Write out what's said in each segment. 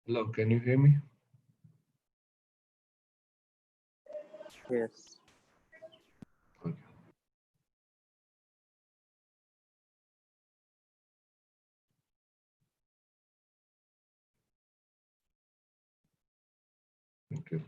Hello, can you hear me? Yes. Okay. Thank you.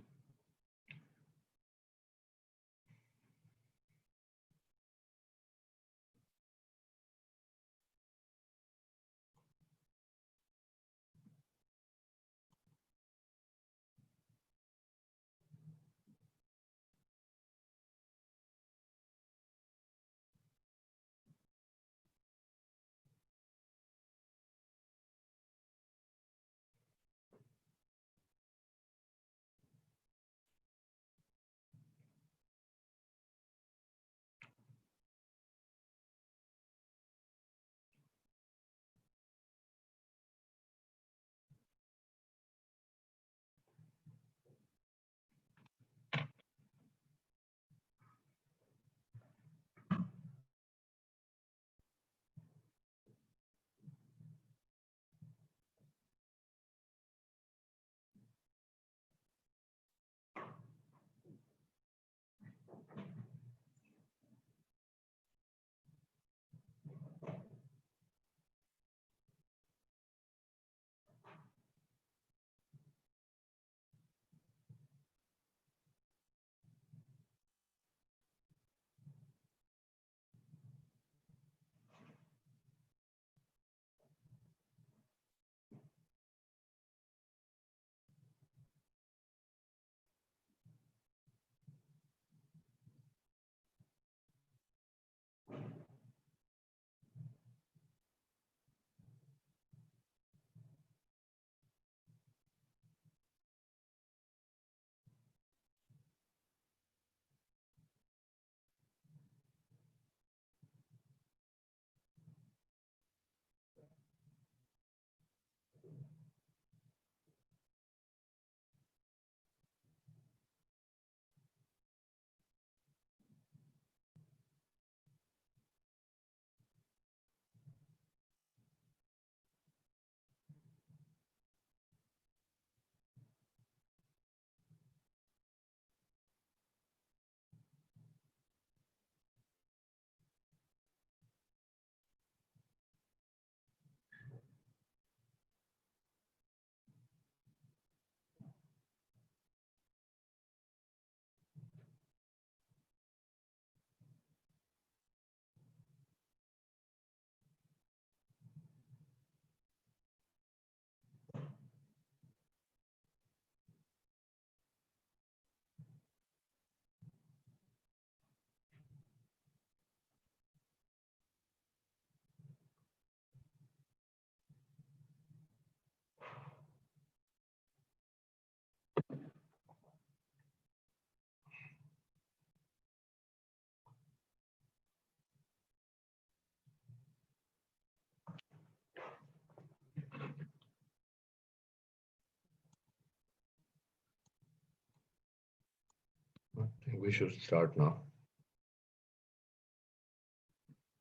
I think we should start now.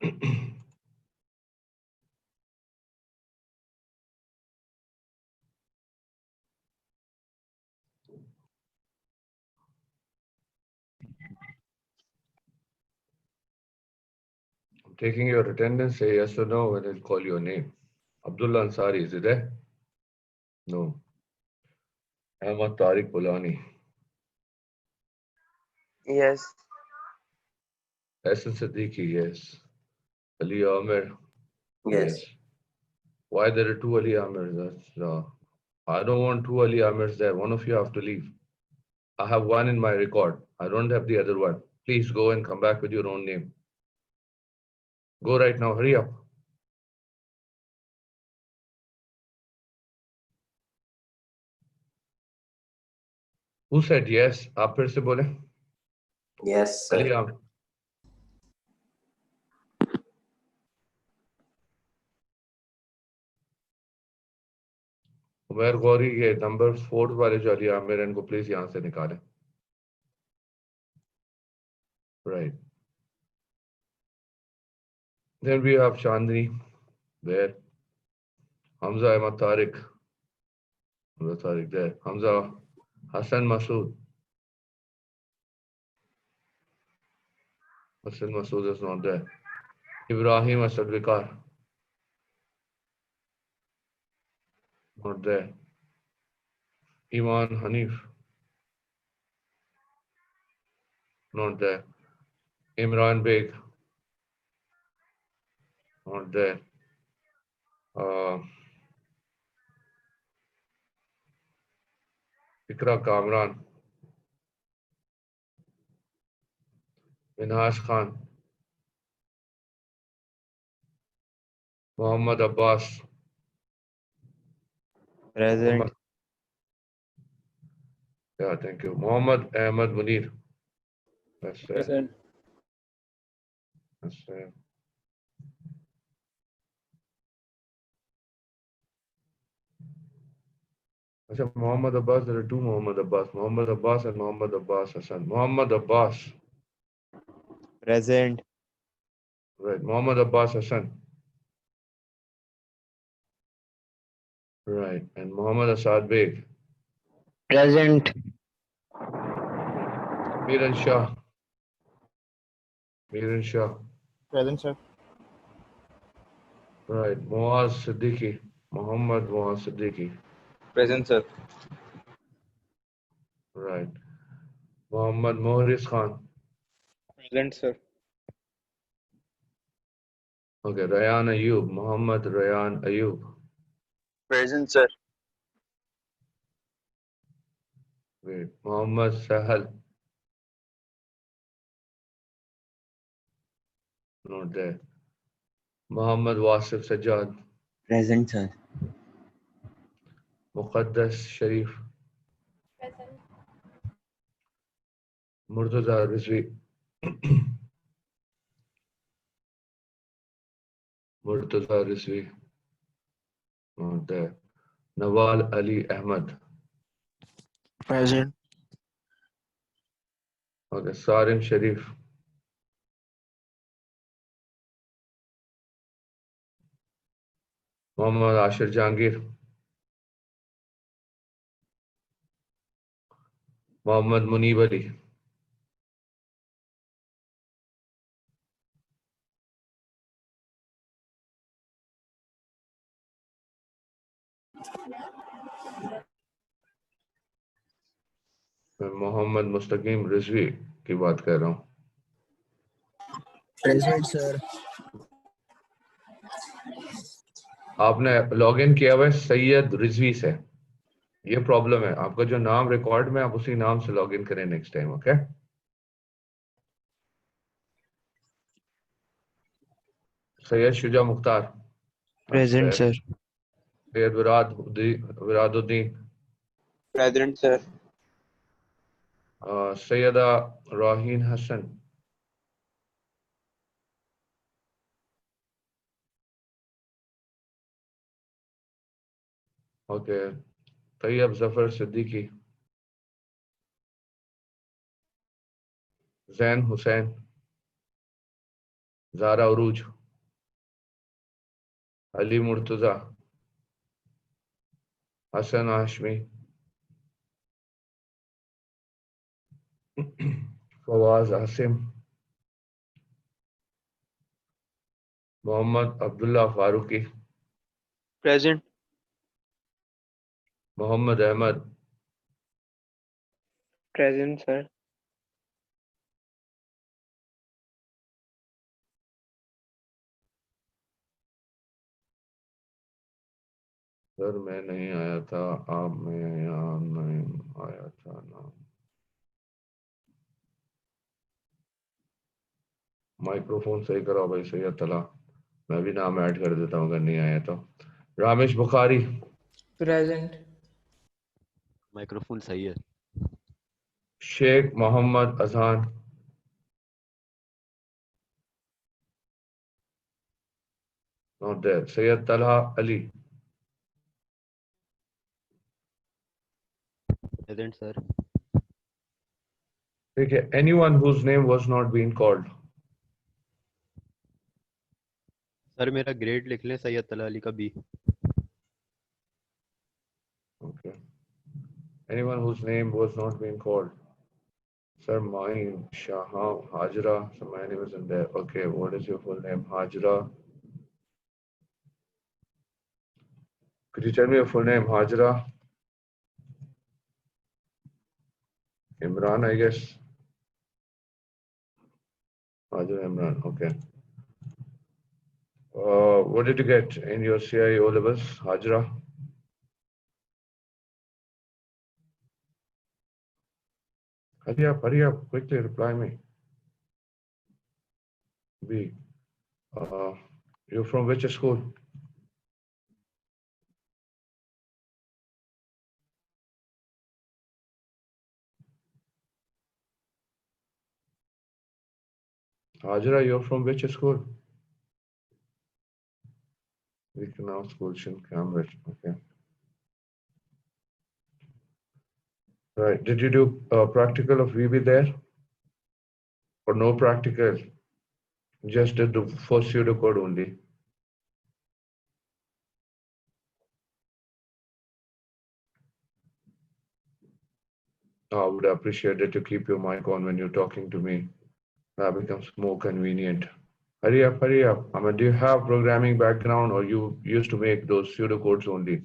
I'm taking your attendance. Say yes or no when I call your name. Abdullah Ansari, is it there? No. Ahmad Tariq Pulani. Yes. Hassan Siddiqui, yes. Ali Amir, yes. Yes. Why there are two Ali Amirs? I don't want two Ali Amirs there. One of you have to leave. I have one in my record. I don't have the other one. Please go and come back with your own name. Go right now. Hurry up. Who said yes? आप फिर से बोले. Yes, Ali sir. Amir. Umar Gauri ये number 4 वाले जो अली आमिर हैं इनको please यहाँ से निकालें. Right. Then we have Chandni there. Hamza Ahmad Tariq. Hamza Tariq there. Hamza Hassan Masood. Hassan Masood is not there. Ibrahim Asad Vikar. Not there. Iman Hanif. Not there. Imran Beg. Not there. Ikra Kamran. Minhaj Khan. Muhammad Abbas. Present. Yeah, thank you. Muhammad Ahmad Munir. That's it. Present. That's it. Achha, Muhammad Abbas, there are two Muhammad Abbas and Muhammad Abbas Hassan. Muhammad Abbas, Present. right? Muhammad Abbas Hassan, right? And Muhammad Asad Beg, Present. Miran Shah, Miran Shah, Present, sir. right? Muaz Siddiqui, Muhammad Muaz Siddiqui, Present, sir. right? Muhammad Mohris Khan, Present, sir. okay? Rayan Ayub, Muhammad Rayan Ayub, Present, sir. wait, Muhammad Sahal, not there. Muhammad Wasif Sajjad, Present, sir. Muqaddas Sharif, Murtaza Rizvi, Murtaza Rizvi, not there. Nawal Ali Ahmad, Present. okay. Sarim Sharif, Muhammad Ashir Jahangir, Muhammad Munib Ali, मैं मोहम्मद मुस्तकीम रिजवी की बात कर रहा हूँ. Present, sir. आपने login किया हुआ है सैयद रिजवी से. ये प्रॉब्लम है, आपका जो नाम रिकॉर्ड में, आप उसी नाम से लॉगिन करें next time. Okay, Syed Shuja Mukhtar. Present, sir. Syed Viraduddin, Present, sir. Syeda Raheen Hasan, okay. Tayyab Zafar Siddiqui, Zain Hussain, Zara Urooj, Ali Murtaza, Hasan Hashmi, Fawaz Asim, Mohammad Abdullah Farooqui, Present. Mohammad Ahmed, Present, sir. Sir मैं नहीं आया था, आप मैं यहाँ नहीं आया था ना. माइक्रोफोन सही कराओ भाई. सैयद तला, मैं भी नाम ऐड कर देता हूँ अगर नहीं आया तो. रामेश बुखारी, Present. माइक्रोफोन सही है. Sheikh Mohammad Azhan, not there. Syed Talha Ali, Present, sir. ठीक है. anyone whose name was not being called. Sir मेरा ग्रेड लिख लें, सैयद तला अली का B. Okay. Anyone whose name was not being called? Sir, mine, Shaham, Hajra. So my name isn't there. Okay, what is your full name? Hajra. Could you tell me your full name? Hajra? Imran, I guess. Hajra Imran, okay. What did you get in your CIE O levels, Hajra? Hurry up, quickly reply me. B. You're from which school? Hajra, you're from which school? Vietnam School in Cambridge. Okay. Right. Did you do practical of VB there? Or no practical? Just did the first pseudocode only. I would appreciate it to keep your mic on when you're talking to me. That becomes more convenient. Hurry up, hurry up. I mean, do you have programming background or you used to make those pseudocodes only?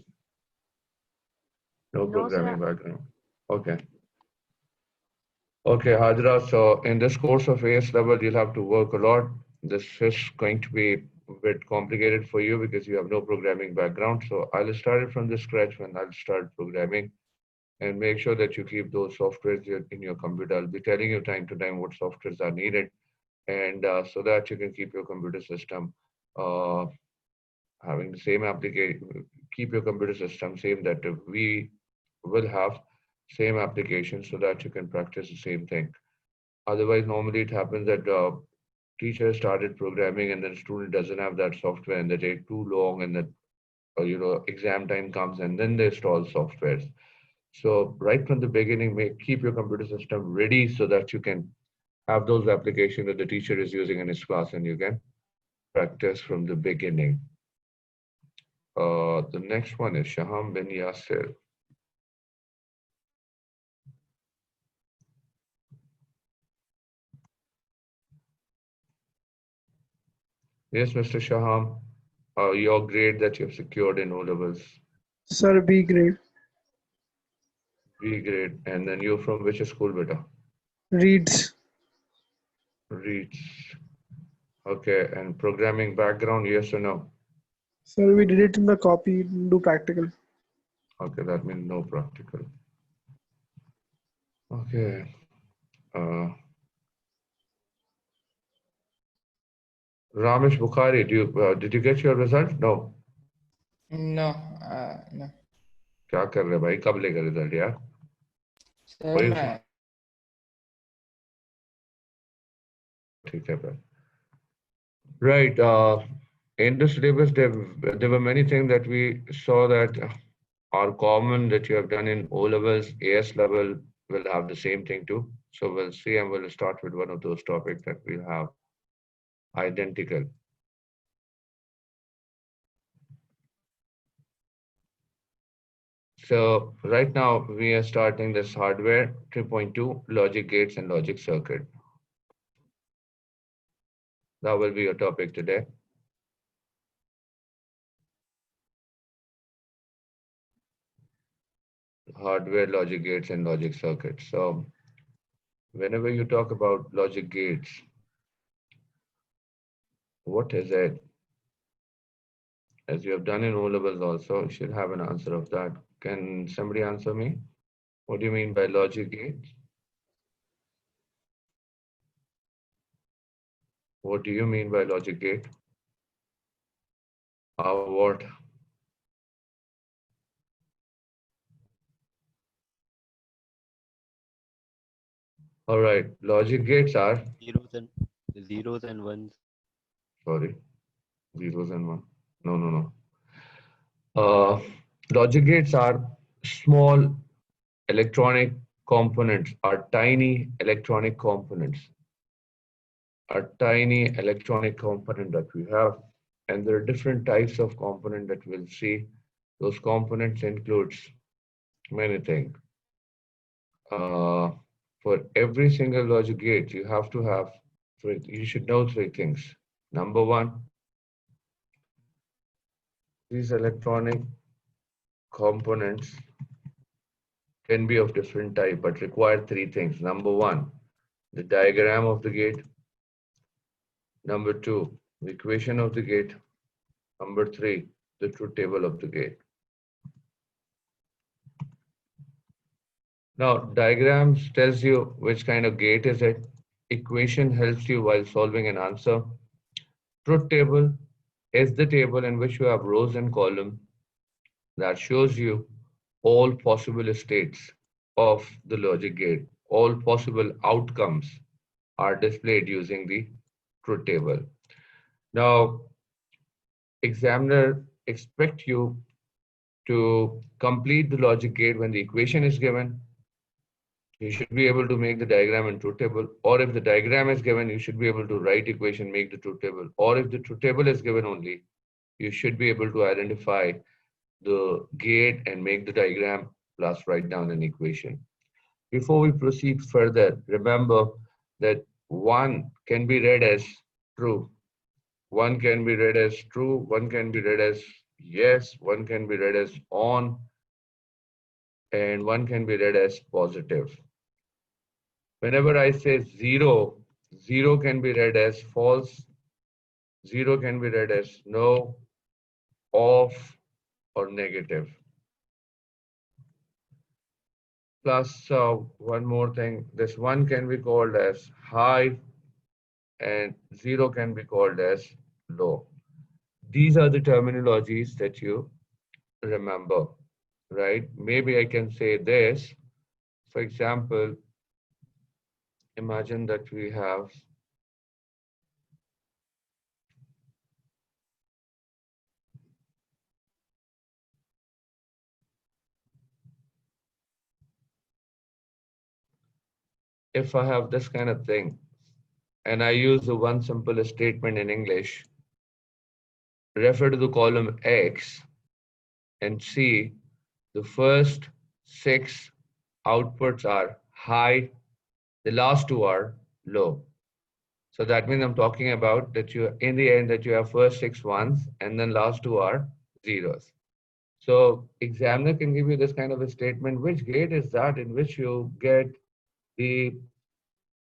No No, programming sir. background. Okay. Okay, Hajra. So in this course of AS level, you'll have to work a lot. This is going to be a bit complicated for you because you have no programming background. So I'll start it from the scratch when I'll start programming and make sure that you keep those softwares in your computer. I'll be telling you time to time what softwares are needed and so that you can keep your computer system uh, having the same application, keep your computer system same that we will have same application so that you can practice the same thing. Otherwise, normally it happens that teacher started programming and then student doesn't have that software and they take too long and then exam time comes and then they install softwares. So right from the beginning, keep your computer system ready so that you can have those applications that the teacher is using in his class and you can practice from the beginning. The next one is Shaham bin Yasir. Yes, Mr. Shaham, your grade that you have secured in O levels, Sir, B grade. B grade, and then you're from which school, beta? Reads. Reads. Okay, and programming background, yes or no? Sir, we did it in the copy, do practical. Okay, that means no practical. Okay. Ramesh Bukhari, did you get your result? No. No, no. क्या कर रहे भाई कब लेगा result यार Sir, वही मैं ठीक है फिर right in the syllabus there were many things that we saw that are common that you have done in O levels. AS level will have the same thing too, so we'll see and we'll start with one of those topics that we have identical. So right now we are starting this hardware 3.2 logic gates and logic circuit. That will be your topic today. Hardware, logic gates, and logic circuits. So whenever you talk about logic gates, what is it? As you have done in O levels also, you should have an answer of that. Can somebody answer me? What do you mean by logic gates? What do you mean by logic gate? What? All right, logic gates are, Zeros and ones. sorry, zeros and one. No. Logic gates are small electronic components, are tiny electronic components, are tiny electronic component that we have. And there are different types of component that we'll see. Those components includes many things. For every single logic gate, you have to have, you should know three things. Number one, these electronic components can be of different type, but require three things. Number one, the diagram of the gate. Number two, the equation of the gate. Number three, the truth table of the gate. Now, diagrams tells you which kind of gate is it. Equation helps you while solving an answer. Truth table is the table in which you have rows and columns that shows you all possible states of the logic gate. All possible outcomes are displayed using the truth table. Now, examiner expect you to complete the logic gate when the equation is given. You should be able to make the diagram in truth table, or if the diagram is given, you should be able to write equation, make the truth table, or if the truth table is given only, you should be able to identify the gate and make the diagram plus write down an equation. Before we proceed further, remember that one can be read as true, one can be read as true, one can be read as yes, one can be read as on, and one can be read as positive. Whenever I say zero, zero can be read as false, zero can be read as no, off, or negative. Plus one more thing, this one can be called as high and zero can be called as low. These are the terminologies that you remember, right? Maybe I can say this. For example, imagine that we have if I have this kind of thing and I use the one simple statement in English, refer to the column X and see the first 6 outputs are high, the last 2 are low. So that means I'm talking about that you in the end that you have first 6 ones and then last 2 are zeros. So examiner can give you this kind of a statement, which gate is that in which you get the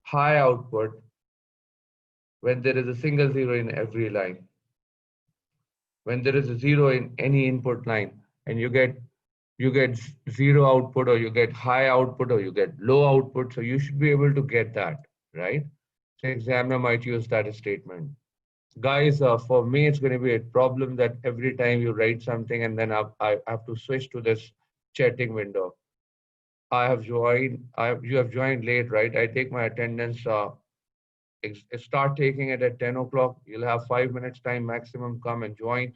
high output when there is a single zero in every line. When there is a zero in any input line and you get zero output or you get high output or you get low output, so you should be able to get that, right? So examiner might use that statement. Guys, for me, it's going to be a problem that every time you write something and then I have to switch to this chatting window. You have joined late, right? I take my attendance, start taking it at 10 o'clock. You'll have 5 minutes time maximum, come and join.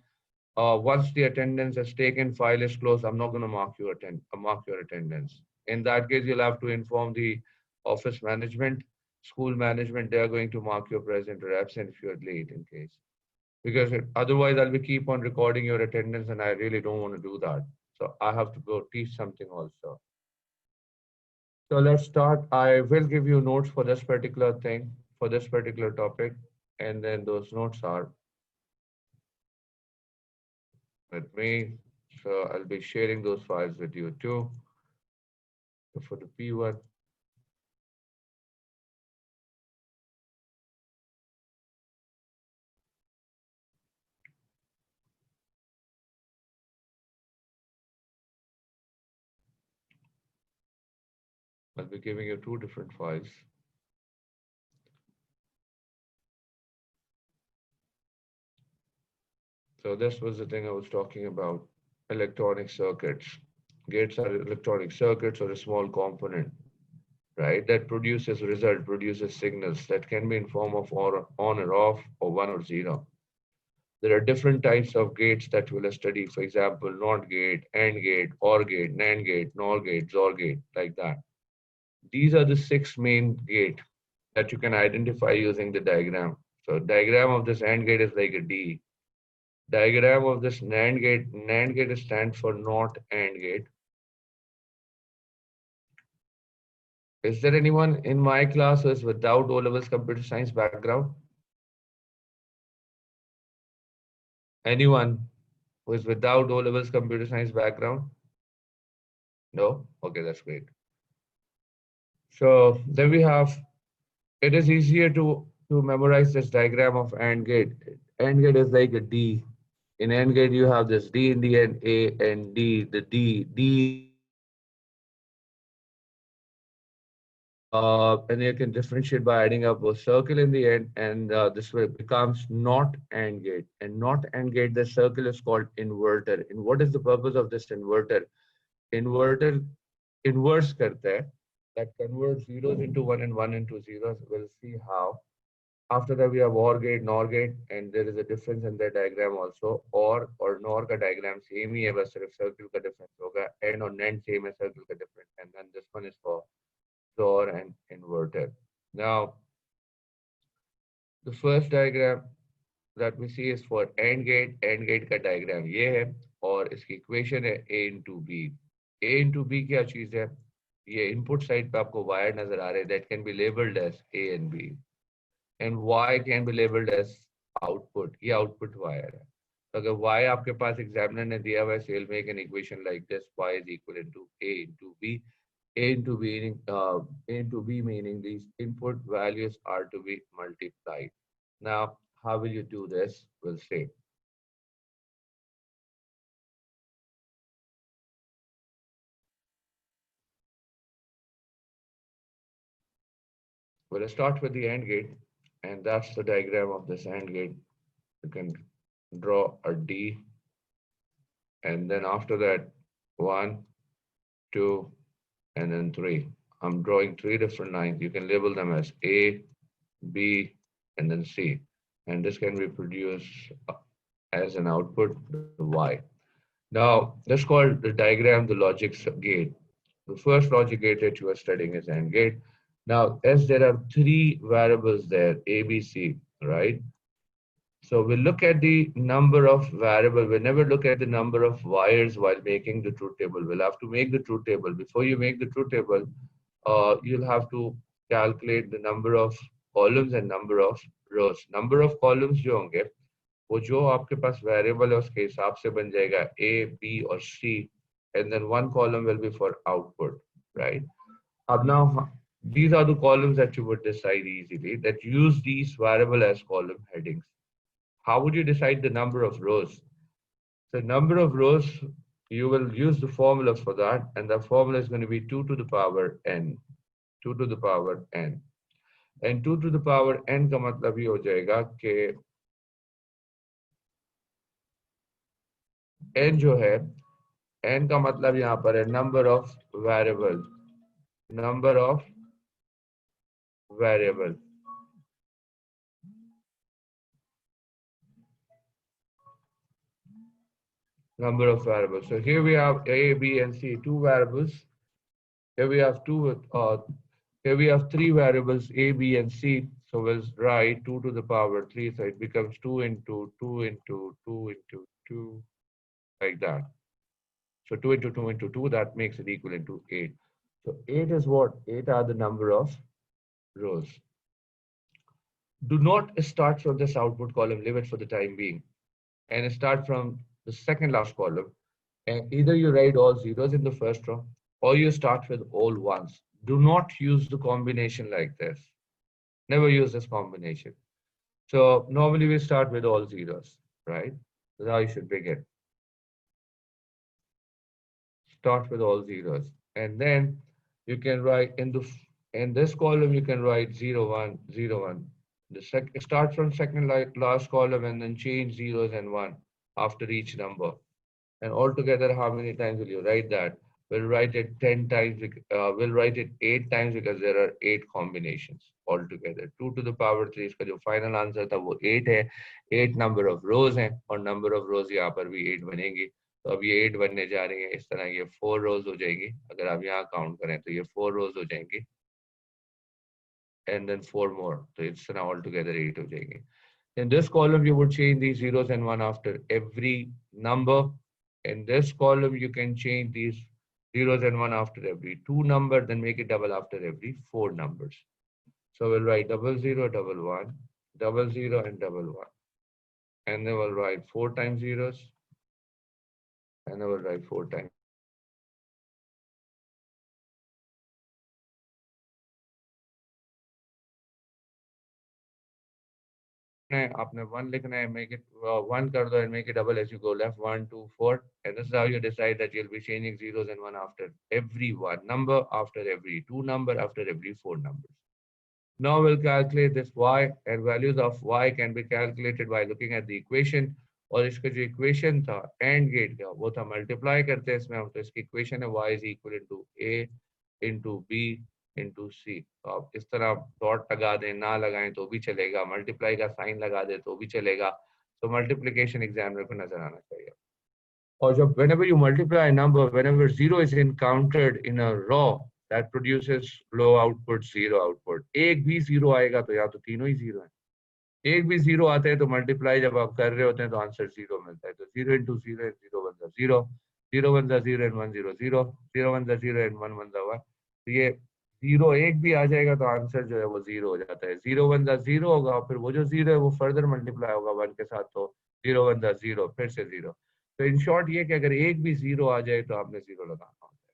Once the attendance is taken, file is closed, I'm not going to mark your attendance. In that case, you'll have to inform the office management, school management. They are going to mark your present or absent if you're late in case. Because otherwise, I'll be keep on recording your attendance, and I really don't want to do that. So I have to go teach something also. So let's start. I will give you notes for this particular thing, for this particular topic, and then those notes are with me. So I'll be sharing those files with you too. So for the P1, I'll be giving you 2 different files. So this was the thing I was talking about, electronic circuits. Gates are electronic circuits or a small component, right? That produces signals that can be in form of or on or off or 1 or 0. There are different types of gates that we'll study. For example, NOT gate, AND gate, OR gate, NAND gate, NOR gate, XOR gate, like that. These are the 6 main gates that you can identify using the diagram. So diagram of this AND gate is like a D. Diagram of this NAND gate stands for NOT AND gate. Is there anyone in my class who is without O-levels computer science background? Anyone who is without O-levels computer science background? No? Okay, that's great. So then we have, it is easier to memorize this diagram of AND gate. AND gate is like a D. In AND gate, you have this D in the end, A and D. The D, and you can differentiate by adding up a circle in the end, and this way it becomes not AND gate. And not AND gate, the circle is called inverter. And what is the purpose of this inverter? Inverter inverse करता है, that converts zeros into one and one into zeros. We'll see how. After that, we have OR gate, NOR gate, and there is a difference in their diagram also. OR और NOR का diagram same ही है, बस सिर्फ circle का difference होगा. AND और NAND same है, circle का difference. And then this one is for XOR and inverter. Now, the first diagram that we see is for AND gate. AND gate का diagram ये है, और इसकी equation है A into B. A into B क्या चीज है? ये input side पे आपको wire नजर आ रहे हैं, that can be labeled as A and B. And Y can be labeled as output. ये output wire है. तो अगर Y आपके पास examiner ने दिया हुआ है, so you'll make an equation like this: Y is equivalent to A into B. A into B meaning these input values are to be multiplied. Now, how will you do this? We'll see. We'll start with the AND gate, and that's the diagram of this AND gate. You can draw a D, and then after that, 1, 2, and then 3. I'm drawing 3 different lines. You can label them as A, B, and then C. And this can be produced as an output, the Y. Now, let's call the diagram the logic gate. The first logic gate that you are studying is AND gate. Now, as there are 3 variables there, A, B, C, right? So we'll look at the number of variable. We'll never look at the number of wires while making the truth table. We'll have to make the truth table. Before you make the truth table, you'll have to calculate the number of columns and number of rows. Number of columns जो होंगे, वो जो आपके पास variable है उसके हिसाब से बन जाएगा A, B और C, and then one column will be for output, right? Now, these are the columns that you would decide easily, that use these variable as column headings. How would you decide the number of rows? So number of rows, you will use the formula for that, and the formula is going to be 2 to the power n. 2 to the power n. And 2 to the power n का मतलब ये हो जाएगा कि n जो है, n का मतलब यहाँ पर है number of variable. Number of variable. Number of variables. So here we have A, B, and C, 2 variables. Here we have here we have 3 variables, A, B, and C. So we'll write 2 to the power 3. So it becomes 2 into 2 into 2 into 2, like that. So 2 into 2 into 2, that makes it equivalent to 8. So 8 is what? 8 are the number of rows. Do not start from this output column, leave it for the time being, and start from the second last column. And either you write all zeros in the first row, or you start with all ones. Do not use the combination like this. Never use this combination. So normally we start with all zeros, right? That's how you should begin. Start with all zeros, and then you can write in this column you can write 0, 1, 0, 1. Start from second last column and then change zeros and 1 after each number. And altogether, how many times will you write that? We'll write it 10 times. We'll write it 8 times because there are 8 combinations altogether. 2 to the power 3 इसका जो final answer था वो 8 है. 8 number of rows हैं, और number of rows यहाँ पर भी 8 बनेगी. तो अब ये 8 बनने जा रही है, इस तरह ये 4 rows हो जाएगी. अगर आप यहाँ count करें तो ये 4 rows हो जाएंगी. And then 4 more. So it's now altogether 8 हो जाएंगे. In this column, you would change these zeros and 1 after every number. In this column, you can change these zeros and 1 after every 2 number, then make it double after every 4 numbers. So we'll write 00, 11, 00 and 11. And then we'll write 4 times zeros. And then we'll write 4 times. आपने 1 लिखना है, make it 1 कर दो and make it double as you go left, 1, 2, 4. And this is how you decide that you'll be changing zeros and 1 after every 1 number, after every 2 number, after every 4 numbers. Now we'll calculate this y, and values of y can be calculated by looking at the equation. और इसका जो equation था AND gate का, वो था multiply करते हैं इसमें हम, तो इसकी equation है y is equal to a into b into c. तो आप इस तरह डॉट लगा दें, ना लगाएं तो भी चलेगा, मल्टीप्लाई का साइन लगा दे तो भी चलेगा. तो मल्टीप्लिकेशन एग्जामिनर को नजर आना चाहिए. और जब whenever you multiply a number, whenever zero is encountered in a row, that produces low output, zero output. एक भी zero आएगा तो या तो तीनों ही zero है. एक भी zero आते हैं तो multiply जब आप कर रहे होते हैं तो आंसर zero मिलता है. तो 0 into 0 and 0 1 the 0, 0 1 the 0 and 1 0 0, 0 1 the 0 and 1 1 the 1. तो ये 0 एक भी आ जाएगा तो आंसर जो है वो 0 हो जाता है. 0 1 the 0 होगा, फिर वो जो 0 है वो फर्दर मल्टीप्लाई होगा 1 के साथ, तो 0 1 the 0 फिर से 0. तो इन शॉर्ट ये कि अगर एक भी 0 आ जाए तो आपने 0 लगाना होता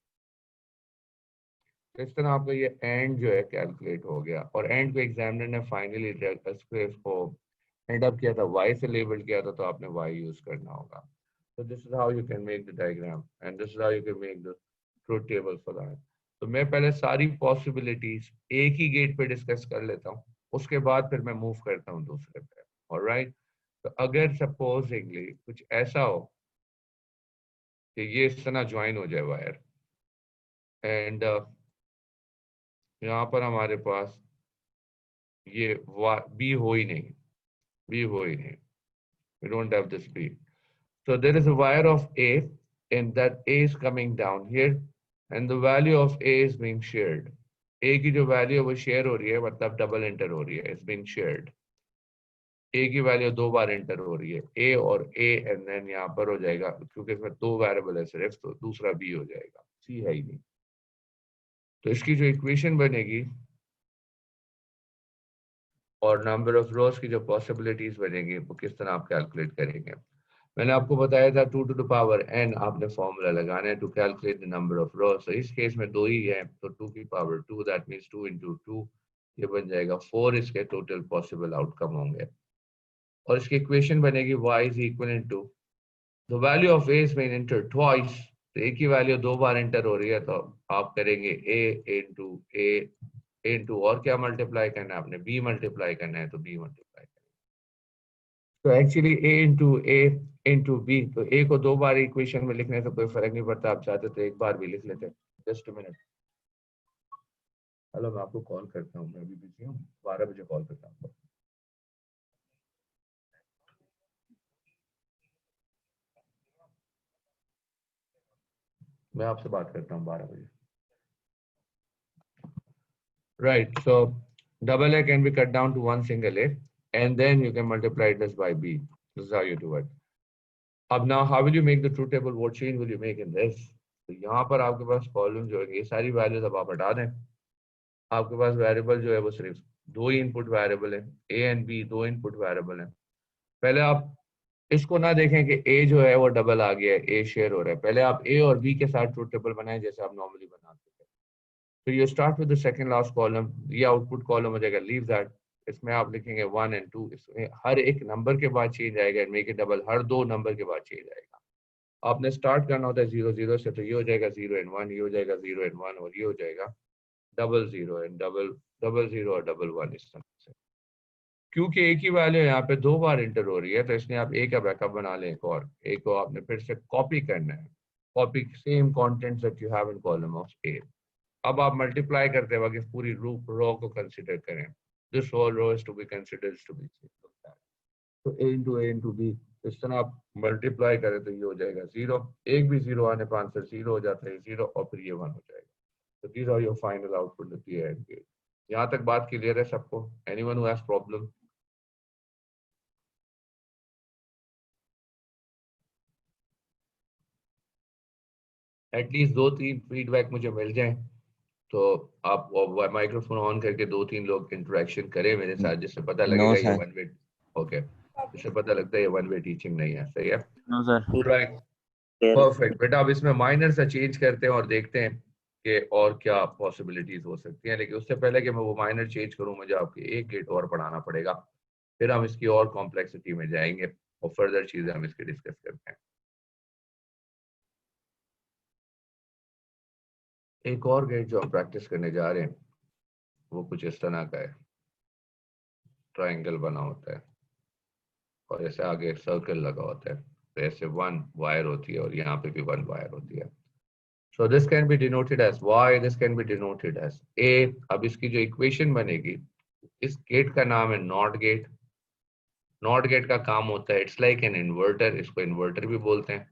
है. इस तरह आपका ये एंड जो है कैलकुलेट हो गया. और एंड को एग्जामिनर ने फाइनली इसको एंड अप किया था, y से लेबल किया था, तो आपने y यूज करना होगा. So this is how you can make the diagram and this is how you can make the truth table for that. तो मैं पहले सारी पॉसिबिलिटीज एक ही गेट पे डिस्कस कर लेता हूँ, उसके बाद फिर मैं मूव करता हूँ दूसरे पे. ऑलराइट. तो अगर सपोजिंगली कुछ ऐसा हो कि ये इस तरह ज्वाइन हो जाए वायर, एंड यहाँ पर हमारे पास ये बी हो ही नहीं, बी हो ही नहीं, we don't have this B. So there is a wire of A and that A is coming down here and the value of A is being shared. A की जो वैल्यू है वो share हो रही है, मतलब डबल एंटर हो रही है, it's being shared. A की वैल्यू 2 बार एंटर हो रही है, A और A, एंड देन यहाँ पर हो जाएगा, क्योंकि इसमें 2 वेरिएबल है सिर्फ, तो दूसरा B हो जाएगा, C है ही नहीं. तो इसकी जो इक्वेशन बनेगी और नंबर ऑफ रोज की जो पॉसिबिलिटीज बनेगी वो किस तरह आप कैलकुलेट करेंगे. मैंने आपको बताया था 2 to the power n आपने फॉर्मूला लगाना है to calculate the number of rows. तो इस केस में 2 ही है, तो 2 की पावर 2, दैट मींस 2 into 2, ये बन जाएगा 4. इसके टोटल पॉसिबल आउटकम होंगे और इसकी इक्वेशन बनेगी y is equivalent to the value of a is being entered twice. तो a की वैल्यू 2 बार एंटर हो रही है, तो आप करेंगे a into और क्या मल्टीप्लाई करना है आपने, b मल्टीप्लाई करना है, तो b मल्टीप्लाई करना है. तो एक्चुअली a into b, तो a को 2 बार इक्वेशन में लिखने से कोई फर्क नहीं पड़ता, आप चाहते तो एक बार भी लिख लेते. Just a minute. हेलो, मैं आपको कॉल करता हूँ, मैं अभी बिजी हूँ, 12 बजे कॉल करता हूँ. मैं आपसे बात करता हूँ 12 बजे. Right, so double A can be cut down to one single A and then you can multiply this by B. This is how you do it. अब now how will you make the truth table? What change will you make in this? तो यहाँ पर आपके पास column जो है, ये सारी values अब आप हटा दें. आपके पास वेरिएबल जो है वो सिर्फ 2 ही इनपुट वेरिएबल है, A and B 2 input variable है. पहले आप इसको ना देखें कि A जो है वो डबल आ गया है, A शेयर हो रहा है. पहले आप A और B के साथ ट्रूथ टेबल बनाएं जैसे आप नॉर्मली बनाते हैं. फिर you start with the second last column, ये आउटपुट कॉलम हो जाएगा, लीव दैट. इसमें आप लिखेंगे 1 and 2, इसमें हर एक नंबर के बाद चेंज आएगा, make it double, her 2 number के बाद चेंज आएगा. आपने स्टार्ट करना होता है 0 0 से, तो ये हो जाएगा 0 and 1, ये हो जाएगा 0 and 1, और ये हो जाएगा 0 0 and 0 0 और 1 1. इस तरह से क्योंकि एक ही वैल्यू यहाँ पे 2 बार इंटर हो रही है, तो इसलिए आप ए का बैकअप बना लें. एक और ए को आपने फिर से कॉपी करना है, copy same contents that you have in column of A. अब आप मल्टीप्लाई करते वक्त इस पूरी रो को कंसीडर करें. This whole row is to be considered to be, तो a into b. इस तरह आप मल्टीप्लाई करें तो ये हो जाएगा 0. एक भी 0 आने पर आंसर 0 हो जाता है, 0 और फिर ये 1 हो जाएगा. तो these are your final output at the end. यहाँ तक बात क्लियर है सबको? Anyone who has problem? At least 2-3 feedback मुझे मिल जाए, तो आप माइक्रोफोन ऑन करके 2-3 लोग इंटरेक्शन करें मेरे साथ, जिससे पता No, लगेगा ये sir. वन वे, ओके, जिससे पता लगता है ये वन वे टीचिंग नहीं है। सही है, No, sir. Right, perfect. बेटा अब इसमें माइनर सा चेंज करते हैं और देखते हैं कि और क्या पॉसिबिलिटीज हो सकती हैं, लेकिन उससे पहले कि मैं वो माइनर चेंज करूं, मुझे आपके एक गेट और पढ़ाना पड़ेगा, फिर हम इसकी और कॉम्प्लेक्सिटी में जाएंगे और फर्दर चीजें हम इसकी डिस्कस करते हैं। एक और गेट जो हम प्रैक्टिस करने जा रहे हैं वो कुछ इस तरह का है, ट्राइंगल बना होता है और ऐसे आगे सर्कल लगा होता है, तो ऐसे 1 वायर होती है और यहाँ पे भी 1 वायर होती है। So this can be denoted as Y, this can be denoted as A। अब इसकी जो इक्वेशन बनेगी, इस गेट का नाम है नॉट गेट। नॉट गेट का काम होता है, इट्स लाइक एन इन्वर्टर, इसको इन्वर्टर भी बोलते हैं।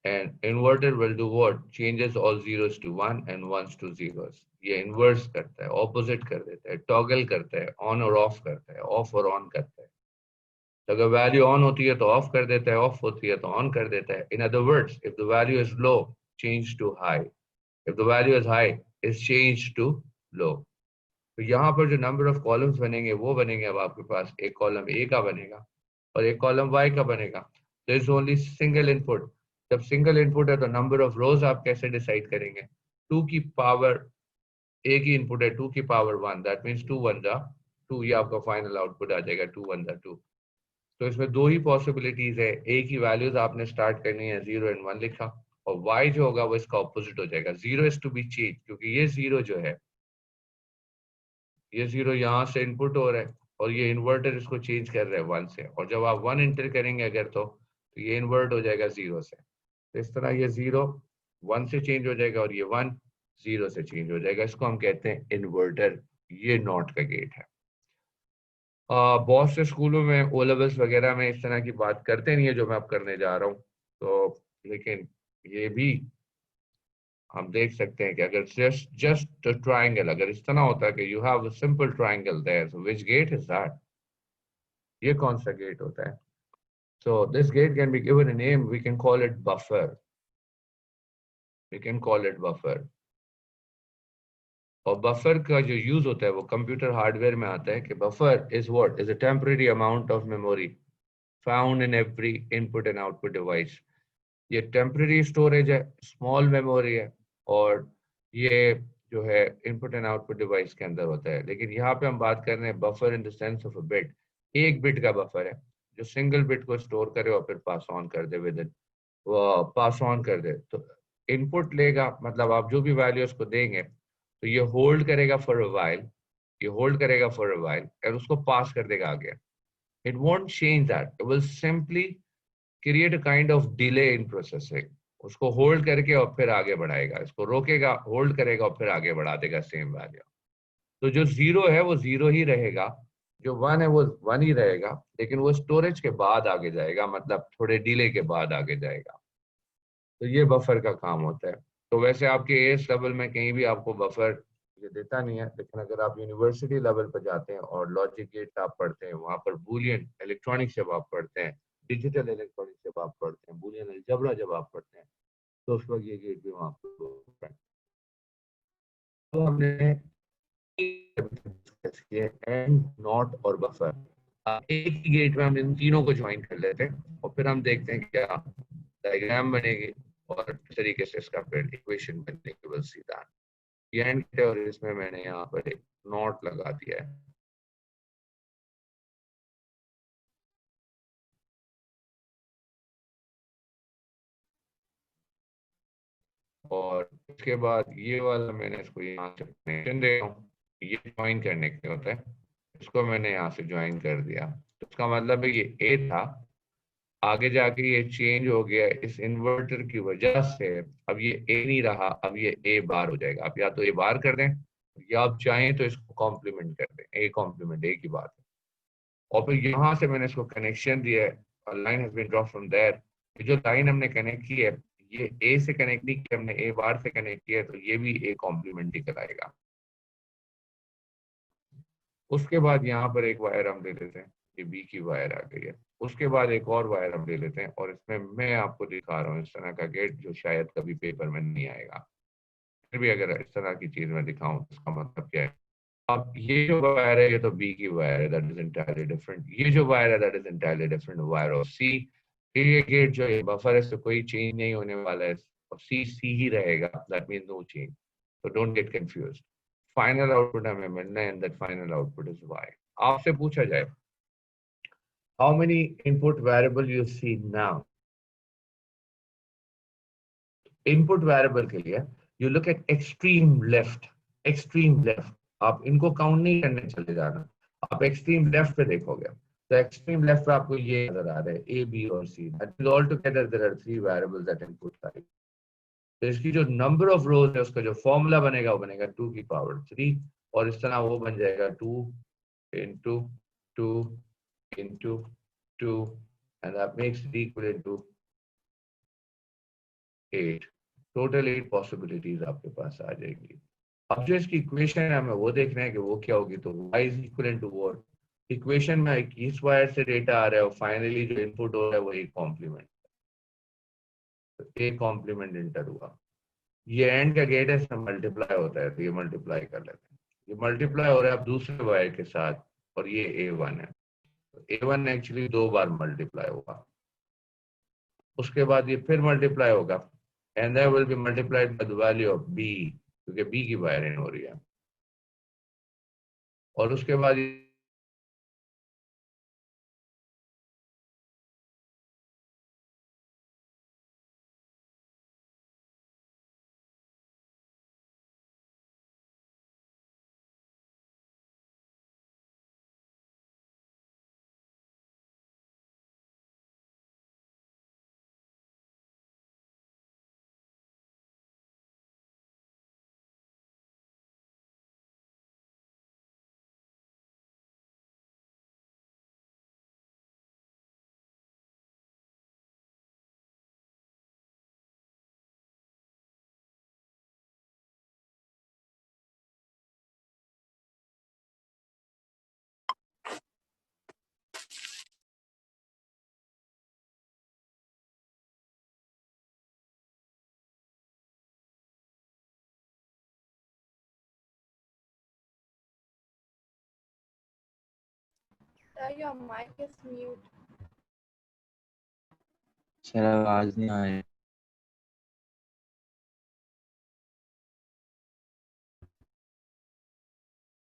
And inverter will do what, changes all zeros to 1 and 1s to zeros। ये इन्वर्स करता है, ऑपोजिट कर देता है, टॉगल करता है, ऑन और ऑफ करता है, ऑफ और ऑन करता है। तो अगर वैल्यू ऑन होती है तो ऑफ कर देता है, ऑफ होती है तो ऑन कर देता है। In other words, if the value is low, change to high, if the value is high is changed to low। तो यहाँ पर जो नंबर ऑफ कॉलम्स बनेंगे वो बनेंगे, अब आपके पास एक कॉलम ए का बनेगा और एक कॉलम वाई का बनेगा। तो इज ओनली सिंगल इनपुट। जब सिंगल इनपुट है तो नंबर ऑफ रोज आप कैसे डिसाइड करेंगे? 2 की पावर, ए की इनपुट है 2 की पावर 1, दैट मीन्स 2 1 जा 2, ये आपका फाइनल आउटपुट आ जाएगा 2 1 जा 2। तो इसमें दो ही पॉसिबिलिटीज है, ए की वैल्यूज आपने स्टार्ट करनी है 0 and 1 लिखा, और y जो होगा वो इसका ऑपोजिट हो जाएगा, 0 इज टू बी चेंज, क्योंकि ये 0 जो है, ये 0 यहाँ से इनपुट हो रहा है और ये इन्वर्टर इसको चेंज कर रहा है 1 से, और जब आप 1 इंटर करेंगे अगर तो ये इन्वर्ट हो जाएगा 0 से। तो इस तरह ये 0 1 से चेंज हो जाएगा और ये 1 0 से चेंज हो जाएगा, इसको हम कहते हैं इन्वर्टर। ये नॉट का गेट है। बहुत से स्कूलों में ओ लेवल्स वगैरह में इस तरह की बात करते नहीं है जो मैं अब करने जा रहा हूँ, तो लेकिन ये भी हम देख सकते हैं कि अगर जस्ट ट्राइंगल अगर इस तरह होता है कि you have a simple triangle there, so which gate is that, ये कौन सा गेट होता है? So this gate can be given a name, we can call it buffer, we can call it buffer. और बफर का जो use होता है वो कंप्यूटर हार्डवेयर में आता है कि buffer is what, is a temporary amount of memory found in every input and output device. ये टेम्परेरी स्टोरेज है, स्मॉल मेमोरी है, और ये जो है इनपुट एंड आउटपुट डिवाइस के अंदर होता है। लेकिन यहाँ पे हम बात कर रहे हैं buffer in the sense of a bit, एक बिट का बफर है जो सिंगल बिट को स्टोर करे और फिर पास ऑन कर दे, विद इन पास ऑन कर दे। तो इनपुट लेगा, मतलब आप जो भी वैल्यू उसको देंगे तो ये होल्ड करेगा फॉर अ व्हाइल, ये होल्ड करेगा फॉर अ व्हाइल और उसको पास कर देगा आगे। It won't change that, it will simply create a kind of delay in processing, उसको होल्ड करके और फिर आगे बढ़ाएगा, इसको रोकेगा, होल्ड करेगा और फिर आगे बढ़ा देगा सेम वैल्यू। तो जो 0 है वो 0 ही रहेगा, जो 1 है वो 1 ही रहेगा, लेकिन वो स्टोरेज के बाद आगे जाएगा, मतलब थोड़े डिले के बाद आगे जाएगा। तो ये बफर का काम होता है। तो वैसे आपके एएस लेवल में कहीं भी आपको बफर ये देता नहीं है, लेकिन अगर आप यूनिवर्सिटी लेवल पर जाते हैं और लॉजिक गेट आप पढ़ते हैं, वहाँ पर बूलियन इलेक्ट्रॉनिक्स जब आप पढ़ते हैं, डिजिटल इलेक्ट्रॉनिक्स जब आप पढ़ते हैं, बूलियन अलजेब्रा जब आप पढ़ते हैं, तो उस वक्त ये गेट भी वहाँ पर। तो हमने डिस्कस किए एंड, नॉट और बफर। एक ही गेट में हम इन तीनों को ज्वाइन कर लेते हैं और फिर हम देखते हैं क्या डायग्राम बनेगी और किस तरीके से इसका फिर इक्वेशन बनेगी। Will see that. ये एंड है और इसमें मैंने यहाँ पर एक नॉट लगा दिया है। और इसके बाद ये वाला मैंने इसको यहाँ से कनेक्शन दे रहा हूँ, ये ज्वाइन करने के होता है, इसको मैंने यहाँ से ज्वाइन कर दिया। तो इसका मतलब है ये ए था, आगे जाके ये चेंज हो गया इस इन्वर्टर की वजह से, अब ये ए नहीं रहा, अब ये ए बार हो जाएगा। आप या तो ए बार कर दें या आप चाहें तो इसको कॉम्प्लीमेंट कर दें, ए कॉम्प्लीमेंट ए की बात है। और फिर यहाँ से मैंने इसको कनेक्शन दिया है, line has been drop from there. जो लाइन हमने कनेक्ट की है ये ए से कनेक्ट नहीं किया हमने, ए बार से कनेक्ट किया है, तो ये भी ए कॉम्प्लीमेंट ही कराएगा। उसके बाद यहाँ पर एक वायर हम दे देते हैं, ये बी की वायर आ गई है। उसके बाद एक और वायर हम ले लेते हैं और इसमें मैं आपको दिखा रहा हूँ इस तरह का गेट जो शायद कभी पेपर में नहीं आएगा। फिर भी अगर इस तरह की चीज मैं दिखाऊं तो इसका मतलब क्या है। अब ये जो वायर है ये तो बी की वायर है, दैट इज इंटायरली डिफरेंट। ये जो वायर है that is entirely different wire of C. ये गेट जो है बफर है इससे कोई चेंज नहीं होने वाला है और सी सी ही रहेगा, दैट मीन नो चेंज। तो don't get confused. Final output हमें मिलना है and that final output is Y. आपसे पूछा जाए how many input variable you see now. Input variable के लिए you look at extreme left. Extreme left आप इनको काउंट नहीं करने चले जाना, आप एक्सट्रीम लेफ्ट पे देखोगे तो एक्सट्रीम लेफ्ट पे आपको ये नजर आ रहा है ए बी और C, that is all together there are 3 variables at input side. तो इसकी जो नंबर ऑफ रोज है उसका जो फॉर्मूला बनेगा वो बनेगा 2 की पावर 3 और इस तरह वो बन जाएगा 2 into 2 into 2 and that makes it equal to 8। Total 8 possibilities आपके पास आ जाएगी। अब जो इसकी इक्वेशन है हमें वो देखना है कि वो क्या होगी। तो y is equal to what, equation में इस वायर से डेटा आ रहा है और फाइनली जो इनपुट हो रहा है वो एक कॉम्प्लीमेंट, तो एक कॉम्प्लीमेंट इंटर हुआ। ये एंड का गेट है, इसमें मल्टीप्लाई होता है तो ये मल्टीप्लाई कर लेते हैं। ये मल्टीप्लाई हो रहा है अब दूसरे वायर के साथ और ये A1 है। A1 एक्चुअली 2 बार मल्टीप्लाई होगा, उसके बाद ये फिर मल्टीप्लाई होगा and that will be multiplied by the value of b क्योंकि b की वायरिंग हो रही है और उसके बाद Your mic is mute. Sir आवाज नहीं आ रही।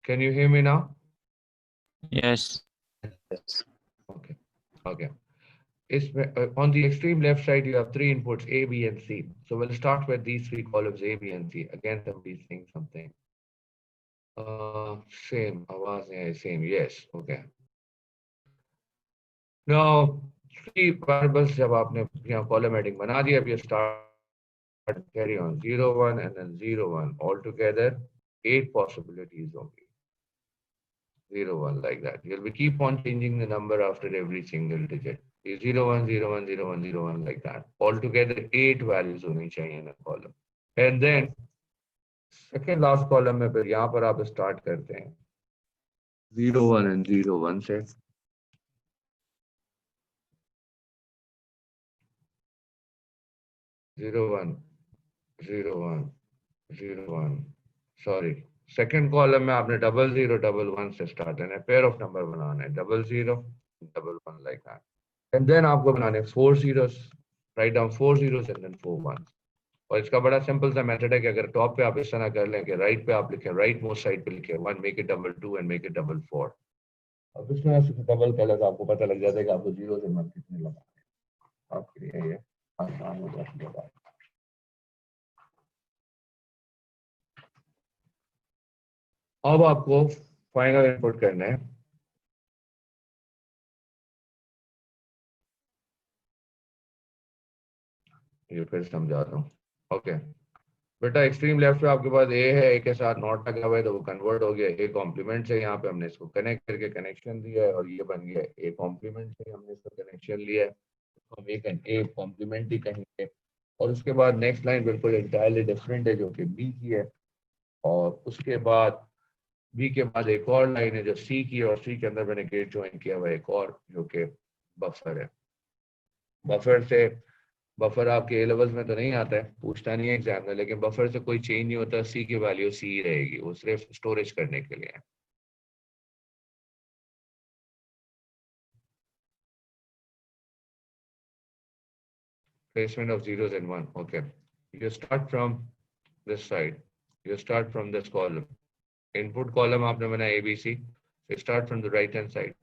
can you hear me now? Yes. Okay, okay. On the extreme left side you have 3 inputs A, B and C. So we'll start with these 3 columns A, B and C. Again somebody's saying something. Same, same, yes, okay. Now 3 variables जब आपने यहाँ column heading बना दिया, अब ये start carry on 0 1 and then 0 1 altogether 8 possibilities होंगी 0 1 like that. You'll be keep on changing the number after every single digit. 0 1 0 1 0 1 0 1 like that. Altogether 8 values होनी चाहिए in a column. And then second last column में फिर यहाँ पर आप start करते हैं 0 1 and 0 1 से। Zero one, zero one, zero one. Sorry, second column में आपने 0 0 1 1 से start करना है, pair of number बनाना है 0 0 1 1 like that. And then आपको बनाने 4 zeros, write down 4 zeros and then 4 ones. और इसका बड़ा सिंपल सा मेथड है कि अगर टॉप पे आप इस तरह कर लें कि राइट पे आप लिखें, राइट मोस्ट साइड पे लिखें 1 make it 2 and make it 4। अब इस तरह से डबल कर ले तो आपको पता लग जाता है कि आपको जीरो से मन कितने लगाने हैं। आपके लिए ये आसान हो जाती है बात। अब आपको फाइनल इनपुट करना है। ये फिर समझा रहा हूँ। ओके बेटा, एक्सट्रीम लेफ्ट पे आपके पास ए है, ए के साथ नॉट लगा हुआ है तो वो कन्वर्ट हो गया ए कॉम्प्लीमेंट से। यहाँ पे हमने इसको कनेक्ट करके कनेक्शन दिया है और ये बन गया ए कॉम्प्लीमेंट से हमने इसका कनेक्शन लिया है, तो हम ए कॉम्प्लीमेंट ही कहेंगे। और उसके बाद नेक्स्ट लाइन बिल्कुल इंटायरली डिफरेंट है जो कि बी की है। और उसके बाद बी के बाद एक और लाइन है जो सी की है, और सी के अंदर मैंने गेट ज्वाइन किया हुआ है एक और, जो कि बफर है। बफर आपके ए लेवल्स में तो नहीं आता है, पूछता नहीं है एग्जाम में, लेकिन बफर से कोई चेंज नहीं होता, सी की वैल्यू सी ही रहेगी, वो सिर्फ स्टोरेज करने के लिए है। Placement of zeros and one. Okay. You start from this side. You start from this column. Input column आपने बनाया ABC. So start from the right hand side.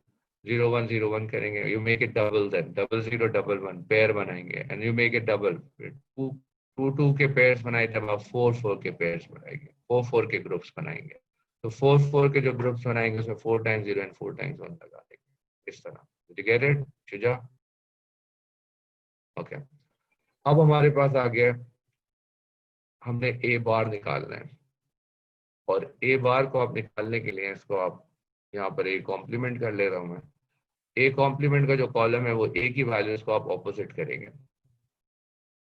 0 1 0 1 करेंगे. You make it double then. Double 0 double 1 pair बनाएंगे. And you make it double. 2 2 के pairs बनाए तब आप 4 4 के pairs बनाएंगे. 4 4 के groups बनाएंगे. तो 4 4 के जो groups बनाएंगे उसमें 4 times 0 and 4 times 1 लगा देंगे. इस तरह. Did you get it? Shuja? Okay. अब हमारे पास आ गया, हमने ए बार निकालना है, और ए बार को आप निकालने के लिए इसको आप यहाँ पर ए कॉम्प्लीमेंट कर ले रहा हूँ मैं। ए कॉम्प्लीमेंट का जो कॉलम है वो ए की वैल्यूज को आप ऑपोजिट करेंगे।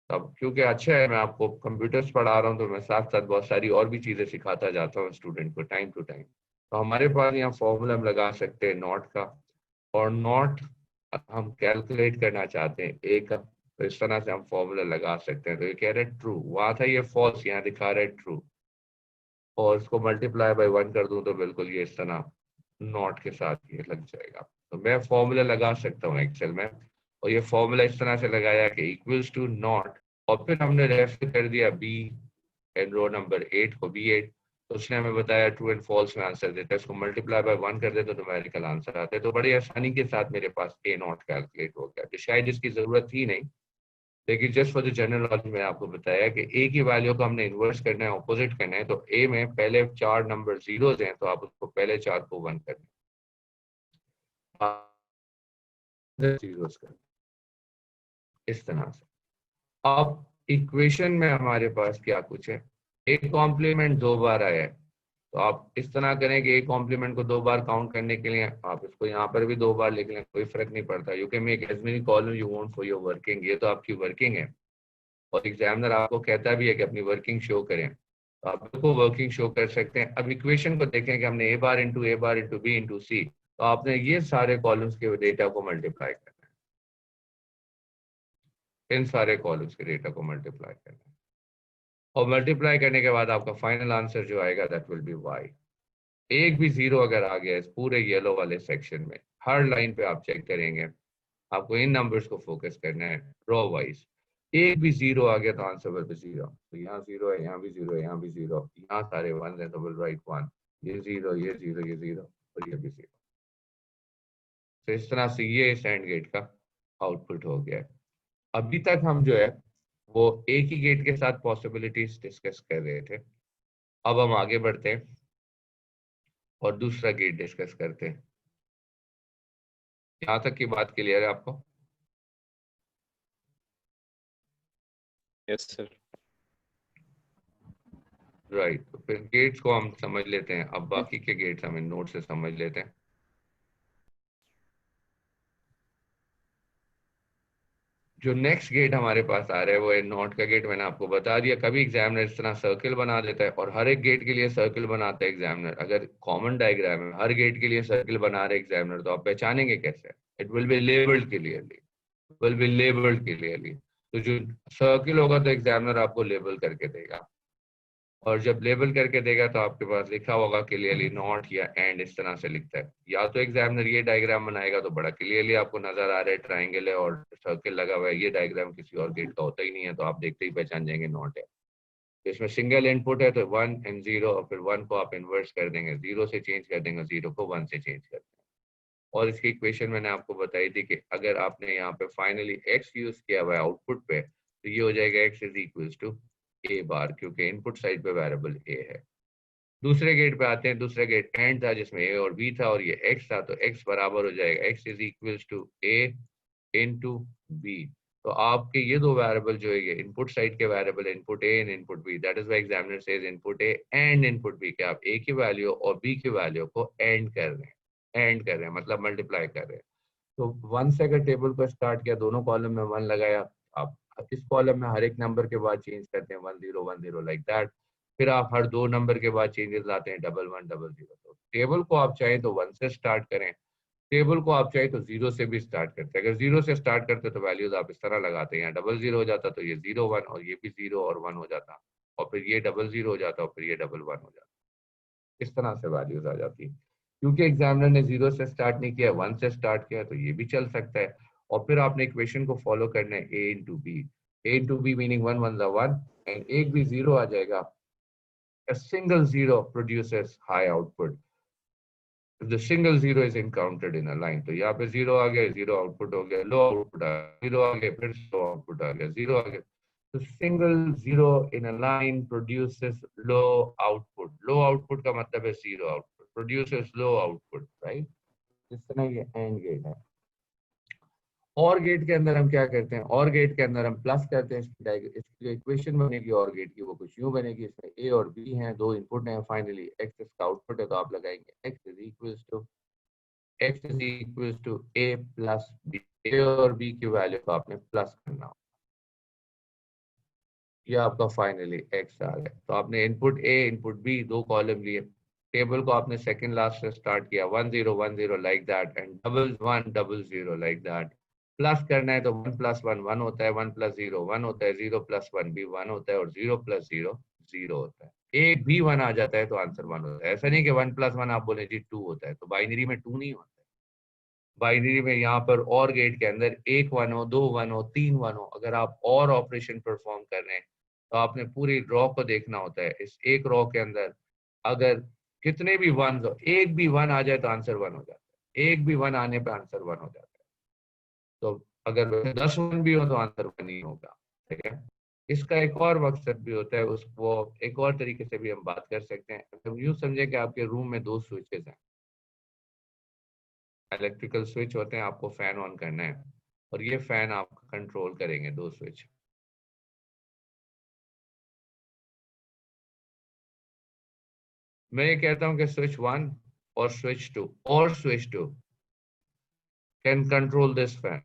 अब क्योंकि अच्छा है मैं आपको कंप्यूटर्स पढ़ा रहा हूँ तो मैं साथ साथ बहुत सारी और भी चीजें सिखाता जाता हूँ स्टूडेंट को टाइम टू टाइम। तो हमारे पास यहाँ फॉर्मूला हम लगा सकते हैं नॉट का, और नॉट हम कैलकुलेट करना चाहते हैं ए का, तो इस तरह से हम फॉर्मूला लगा सकते हैं। तो ये कह रहे हैं ट्रू, वहां था ये फॉल्स, यहाँ दिखा रहा है ट्रू, और इसको मल्टीप्लाई बाय 1 कर दूं तो बिल्कुल ये इस तरह नॉट के साथ ये लग जाएगा। तो मैं फॉर्मूला लगा सकता हूँ एक्सेल में, और ये फॉर्मूला इस तरह से लगाया कि इक्वल्स टू नॉट, और फिर हमने रेफर कर दिया बी एंड रो नंबर 8 को B8, तो उसने हमें बताया ट्रू एंड फॉल्स में आंसर देता है। इसको मल्टीप्लाई बाय 1 कर दे तो न्यूमेरिकल आंसर आता है। तो बड़ी आसानी के साथ मेरे पास ए नॉट कैलकुलेट हो गया, तो शायद इसकी जरूरत थी नहीं, लेकिन just for the general knowledge में आपको बताया कि ए की वैल्यू को हमने इन्वर्स करना है, ऑपोजिट करना है। तो ए में पहले 4 नंबर जीरोस हैं, तो आप उसको पहले 4 को 1 करना जीरोस कर, इस तरह से। अब इक्वेशन में हमारे पास क्या कुछ है, ए कॉम्प्लीमेंट 2 बार आया है, तो आप इस तरह करें कि ए कॉम्प्लीमेंट को 2 बार काउंट करने के लिए आप इसको यहाँ पर भी 2 बार लिख लें, कोई फर्क नहीं पड़ता। You can make as many column you want for your working, ये तो आपकी वर्किंग है, और एग्जामिनर आपको कहता भी है कि अपनी वर्किंग शो करें, तो आप इसको वर्किंग शो कर सकते हैं। अब इक्वेशन को देखें कि हमने ए बार इंटू बी इंटू सी, तो आपने ये सारे कॉलम्स के डेटा को मल्टीप्लाई करना है, इन सारे कॉलम्स के डेटा को मल्टीप्लाई करना है, और मल्टीप्लाई करने के बाद आपका फाइनल आंसर जो आएगा दैट विल बी वाई। एक भी जीरो अगर आ गया इस पूरे येलो वाले सेक्शन में, हर लाइन पे आप चेक करेंगे, आपको इन नंबर्स को फोकस करना है रो वाइज। एक भी जीरो आ गया तो आंसर विल बी जीरो। तो यहाँ जीरो है, यहाँ भी जीरो है, यहाँ भी जीरो, यहाँ सारे 1 है तो विल राइट 1, ये जीरो, ये जीरो, ये जीरो, और ये भी जीरो। तो इस तरह से ये एंड गेट का आउटपुट हो गया है। अभी तक हम जो है वो एक ही गेट के साथ पॉसिबिलिटीज डिस्कस कर रहे थे, अब हम आगे बढ़ते हैं और दूसरा गेट डिस्कस करते हैं। यहाँ तक की बात क्लियर है आपको? Yes sir. राइट, तो फिर गेट्स को हम समझ लेते हैं। अब बाकी के गेट्स हम इन नोट से समझ लेते हैं। जो नेक्स्ट गेट हमारे पास आ रहा है वो है नॉट का गेट। मैंने आपको बता दिया, कभी एग्जामिनर इस तरह सर्कल बना देता है, और हर एक गेट के लिए सर्कल बनाता है एग्जामिनर। अगर कॉमन डायग्राम है, हर गेट के लिए सर्कल बना रहे एग्जामिनर, तो आप पहचानेंगे कैसे? It will be labelled clearly, will be labelled clearly. तो जो सर्कल होगा तो एग्जामिनर आपको लेबल करके देगा, और जब लेबल करके देगा तो आपके पास लिखा होगा क्लियरली नॉट या एंड, इस तरह से लिखता है। या तो एग्जामिनर ये डायग्राम बनाएगा तो बड़ा क्लियरली आपको नजर आ रहा है, ट्रायंगल है और सर्कल लगा हुआ है, ये डायग्राम किसी और गेट का होता ही नहीं है, तो आप देखते ही पहचान जाएंगे नॉट है। इसमें सिंगल इनपुट है तो 1 एंड 0, और फिर 1 को आप इन्वर्स कर देंगे, 0 से चेंज कर देंगे, 0 को 1 से चेंज कर देंगे। और इसकी इक्वेशन मैंने आपको बताई थी कि अगर आपने यहाँ पे फाइनली x यूज किया हुआ है आउटपुट पे, तो ये हो जाएगा x is equal to a bar, क्योंकि इनपुट साइड पे वेरिएबल a है। दूसरे गेट पे आते हैं। दूसरा गेट एंड था जिसमें a और b था और ये x था, तो x बराबर हो जाएगा x is equal to a into b। तो आपके ये दो वेरिएबल जो है ये इनपुट साइड के variable input a and input b, that is why examiner says input a and input b, कि आप a की वैल्यू और b की वैल्यू को एंड कर रहे हैं, एंड कर रहे हैं मतलब मल्टीप्लाई कर रहे हैं। तो 1 से अगर टेबल को स्टार्ट किया, दोनों कॉलम में 1 लगाया, आप इस कॉलम में हर एक नंबर के बाद चेंज करते हैं 1 0 1 0 लाइक दैट। फिर आप हर 2 नंबर के बाद चेंजेस लाते हैं 1 1 0 0। तो टेबल को आप चाहें तो 1 से स्टार्ट करें, टेबल को आप चाहे तो 0 से भी स्टार्ट करते हैं। अगर 0 से स्टार्ट करते तो वैल्यूज आप इस तरह लगाते हैं, यहाँ 00 हो जाता तो ये 0 1 और ये भी 0 और 1 हो जाता, और फिर ये 00 हो जाता और फिर ये 11 हो जाता। इस तरह से वैल्यूज आ जाती है। क्योंकि एग्जामिनर ने 0 से स्टार्ट नहीं किया, 1 से स्टार्ट किया, तो ये भी चल सकता है। और फिर आपने इक्वेशन को फॉलो करना है, a into B, a into B meaning 1 1 1 and एक भी 0 आ जाएगा। A single zero produces high output. If the single zero is encountered in a line, तो यहाँ पे 0 आ गया, 0 आउटपुट हो गया, लो आउटपुट आ गया, 0 आ गया, फिर लो आउटपुट आ गया, 0 आ गया। तो single zero in a line produces low output. Low output का मतलब है 0 output. Produces low output, right? इस तरह ये AND गेट है। और गेट के अंदर हम क्या करते हैं, और गेट के अंदर हम प्लस करते हैं। इसकी जो इक्वेशन बनेगी और गेट की वो कुछ यूं बनेगी, इसमें ए और बी हैं, दो इनपुट हैं, फाइनली एक्स इसका आउटपुट है, तो आप लगाएंगे X is equals to A plus B. A और बी की वैल्यू को आपने प्लस करना हो, ये आपका फाइनली एक्स आ गया। तो आपने इनपुट ए इनपुट बी दो कॉलम लिए, टेबल को आपने सेकंड लास्ट से स्टार्ट किया, 1 0 1 0 like that and 1 1 0 0 like that. Plus करना है तो 1 + 1 1 होता है, 1 + 0 1 होता है, 0 + 1 भी 1 होता है और 0 + 0 0 होता है। एक भी 1 आ जाता है तो आंसर 1 होता है। ऐसा नहीं कि 1 + 1 आप बोले जी 2 होता है, तो बाइनरी में 2 नहीं होता है। बाइनरी में यहाँ पर और गेट के अंदर 1 1 हो, 2 1 हो, 3 1 हो, अगर आप और ऑपरेशन परफॉर्म कर रहे हैं तो आपने पूरी रॉ को देखना होता है। इस एक रॉ के अंदर अगर कितने भी 1 हो, एक भी 1 आ जाए तो आंसर 1 हो जाता है, एक भी 1 आने पर आंसर 1 हो जाता है। तो अगर 10 1 भी हो तो आंसर 1 ही होगा, ठीक है। इसका एक और मकसद भी होता है, उसको एक और तरीके से भी हम बात कर सकते हैं। हम यूं समझे कि आपके रूम में 2 स्विचेस हैं, इलेक्ट्रिकल स्विच होते हैं, आपको फैन ऑन करना है और ये फैन आप कंट्रोल करेंगे 2 स्विच। मैं ये कहता हूं कि स्विच 1 और switch 2 can control this fan,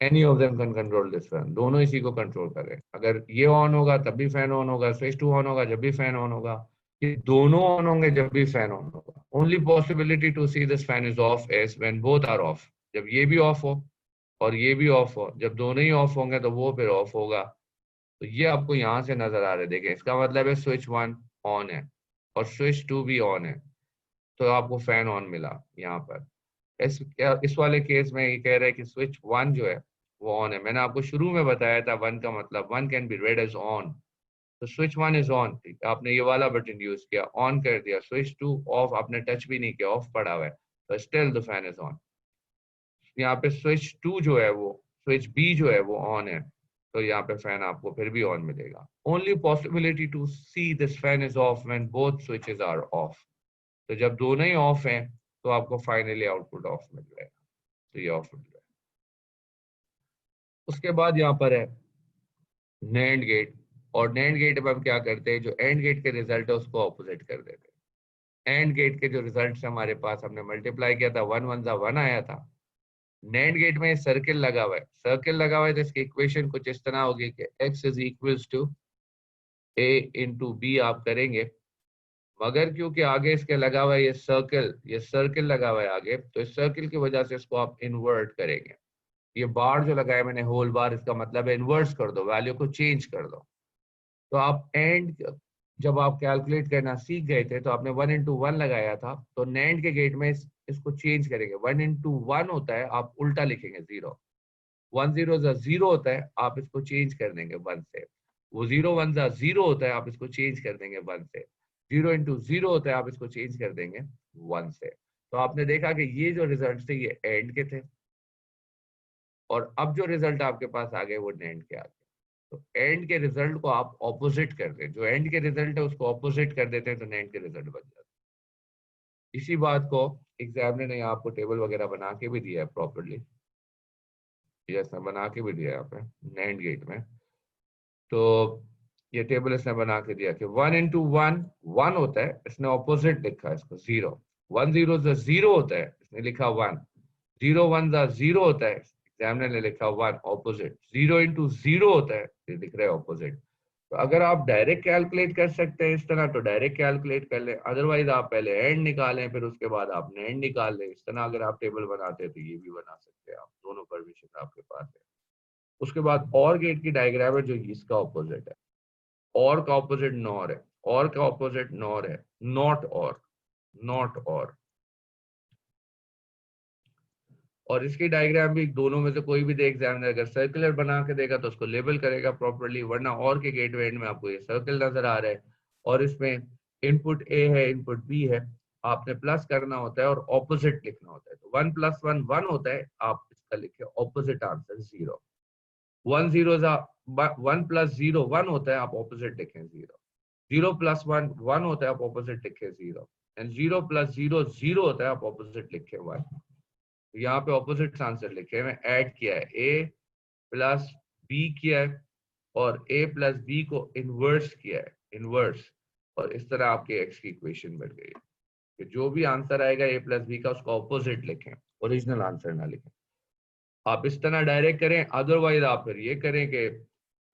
any of them can control this fan, दोनों इसी को कंट्रोल कर रहे हैं। अगर ये ऑन होगा तब भी फैन ऑन होगा, स्विच 2 ऑन होगा जब भी फैन ऑन होगा, ये दोनों ऑन होंगे जब भी फैन ऑन होगा। Only possibility to see this fan is off is when both are off, जब ये भी ऑफ हो और ये भी ऑफ हो, जब दोनों ही ऑफ होंगे तो वो फिर ऑफ होगा। तो ये आपको यहाँ से नजर आ रहा है, देखें, इसका मतलब है स्विच 1 ऑन है और स्विच 2 भी ऑन है, तो आपको फैन ऑन मिला यहाँ पर। इस वाले केस में ये कह रहा है कि स्विच 1 जो है वो ऑन है। मैंने आपको शुरू में बताया था 1 का मतलब 1 can be read as on, तो स्विच 1 इज ऑन, आपने ये वाला बटन यूज किया, ऑन कर दिया। स्विच 2 ऑफ, आपने टच भी नहीं किया, ऑफ पड़ा हुआ है, तो still the fan is on. यहाँ पे स्विच 2 जो है वो, स्विच बी जो है वो ऑन है, तो यहाँ पे फैन आपको फिर भी ऑन मिलेगा। Only possibility to see this fan is off when both switches are off, तो जब दोनों ही ऑफ हैं तो आपको फाइनली आउटपुट ऑफ मिल जाएगा, तो ये ऑफ मिल जाएगा। उसके बाद यहाँ पर है नैंड गेट, और नैंड गेट में हम क्या करते हैं, जो एंड गेट के रिजल्ट है उसको ऑपोजिट कर देते हैं। एंड गेट के जो रिजल्ट हमारे पास हमने मल्टीप्लाई किया था, 1 1 1 आया था। नैंड गेट में सर्किल लगा हुआ है, सर्किल लगा हुआ है, तो इसकी इक्वेशन कुछ इस तरह होगी कि x is equals to a into B आप करेंगे, मगर क्योंकि आगे इसके लगा हुआ है ये सर्किल लगा हुआ है आगे, तो इस सर्किल की वजह से इसको आप इन्वर्ट करेंगे। ये बार जो लगाया मैंने होल बार, इसका मतलब है इन्वर्स कर दो, वैल्यू को चेंज कर दो। तो आप एंड जब आप कैलकुलेट करना सीख गए थे तो आपने 1 इंटू 1 लगाया था, तो नैंड के गेट में इसको चेंज करेंगे। 1 इंटू 1 होता है, आप उल्टा लिखेंगे 0, 1 0 0 होता है, आप इसको चेंज कर देंगे 1 से। वो 0 1 0 होता है, आप इसको चेंज कर देंगे 1 से। 0 इंटू 0 होता है, आप इसको चेंज कर देंगे 1 से। तो आपने देखा कि ये जो रिजल्ट थे ये एंड के थे, और अब जो रिजल्ट आपके पास आ गए वो नैंड के आ गए। तो एंड के रिजल्ट को आप ऑपोजिट कर दें, जो एंड के रिजल्ट है उसको ऑपोजिट कर देते हैं तो नैंड के रिजल्ट बन जाते हैं। इसी बात को एग्जामिनर ने आपको टेबल वगैरह बना के भी दिया है प्रॉपर्ली, इसने बना के भी दिया है यहाँ पे नैंड गेट में। तो ये टेबल इसने बना के दिया कि 1 इंटू 1 1 होता है, इसने ऑपोजिट लिखा है इसको 0। 1 0 0 होता है, इसने लिखा 1। 0 1 0 होता है, एग्जामिनर ने लिखा 1 ऑपोजिट। 0 इंटू 0 होता है, ये लिख रहा है ऑपोजिट। तो अगर आप डायरेक्ट कैलकुलेट कर सकते हैं इस तरह तो डायरेक्ट कैलकुलेट कर लें, अदरवाइज आप पहले एंड निकालें फिर उसके बाद आप एंड निकाल लें। इस तरह अगर आप टेबल बनाते हैं तो ये भी बना सकते हैं आप, दोनों परमिशन आपके पास है। उसके बाद और गेट की डायग्राम है जो इसका ऑपोजिट है। और का ऑपोजिट नॉर है, और का ऑपोजिट नॉर है, नॉट और, नॉट और इसकी डायग्राम भी दोनों में से कोई भी दे एग्जामिनर, अगर सर्कुलर बना के देगा तो उसको लेबल करेगा प्रॉपर्ली, वरना और के गेट एंड में आपको ये सर्कल नजर आ रहा है और इसमें इनपुट ए है इनपुट बी है, आपने प्लस करना होता है और ऑपोजिट लिखना होता है। तो 1 + 1 1 होता है, आप इसका लिखे ऑपोजिट आंसर 0। 1 0 1 + 0 1 होता है, आप ऑपोजिट लिखें 0। 0 + 1 1 होता है, आप ऑपोजिट लिखें 0 एंड 0 + 0 0 होता है, आप ऑपोजिट लिखें 1। यहाँ पे ऑपोजिट आंसर लिखे हैं, ऐड किया है a + b किया है और a + b को इनवर्स किया है, इनवर्स, और इस तरह आपके x की इक्वेशन बन गई है कि जो भी आंसर आएगा a + b का उसका ऑपोजिट लिखें, ओरिजिनल आंसर ना लिखें। आप इस तरह डायरेक्ट करें, अदरवाइज आप फिर ये करें कि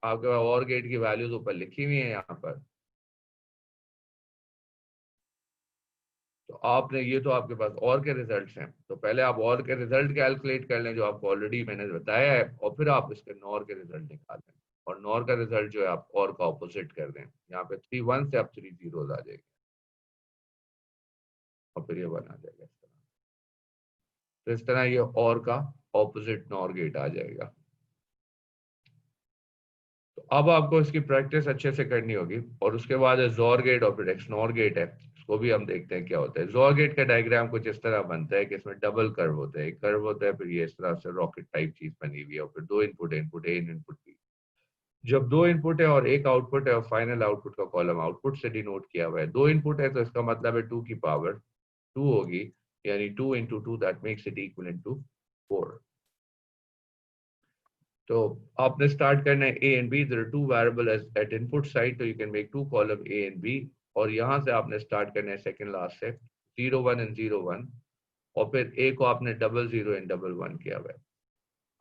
आपके पास और गेट की वैल्यूज ऊपर लिखी हुई है यहाँ पर, तो आपने ये तो आपके पास और के रिजल्ट्स हैं, तो पहले आप और के रिजल्ट कैलकुलेट कर लें जो आपको ऑलरेडी मैंने बताया है, और फिर आप इसके नॉर के रिजल्ट निकाल लें और नॉर का रिजल्ट जो है आप और का ऑपोजिट कर दें। यहाँ पे 3 1 से आप 3 0 आ जाएगी और फिर ये 1 आ जाएगा इस तरह। तो इस तरह ये और का ऑपोजिट नॉर गेट आ जाएगा। तो अब आपको इसकी प्रैक्टिस अच्छे से करनी होगी और उसके बाद जोर गेट और फिर एक्सनोर गेट है, इसको भी हम देखते हैं क्या होता है। जोर गेट का डायग्राम कुछ इस तरह बनता है कि इसमें डबल कर्व होता है, एक कर्व होता है, फिर ये इस तरह से रॉकेट टाइप चीज बनी हुई है और फिर 2 इनपुट है, इनपुट ए इनपुट बी। जब 2 इनपुट है और एक आउटपुट है और फाइनल आउटपुट का कॉलम आउटपुट से डिनोट किया हुआ है, 2 इनपुट है तो इसका मतलब है 2 की पावर 2 होगी, यानी 2 × 2 that makes it equal to 4। तो आपने स्टार्ट करना है a and b, there are two variables at input side, so you can make 2 column a and b, और यहाँ से आपने स्टार्ट करना है सेकंड लास्ट से 0 1 and 0 1, और फिर a को आपने 0 0 and 1 1 किया हुआ है।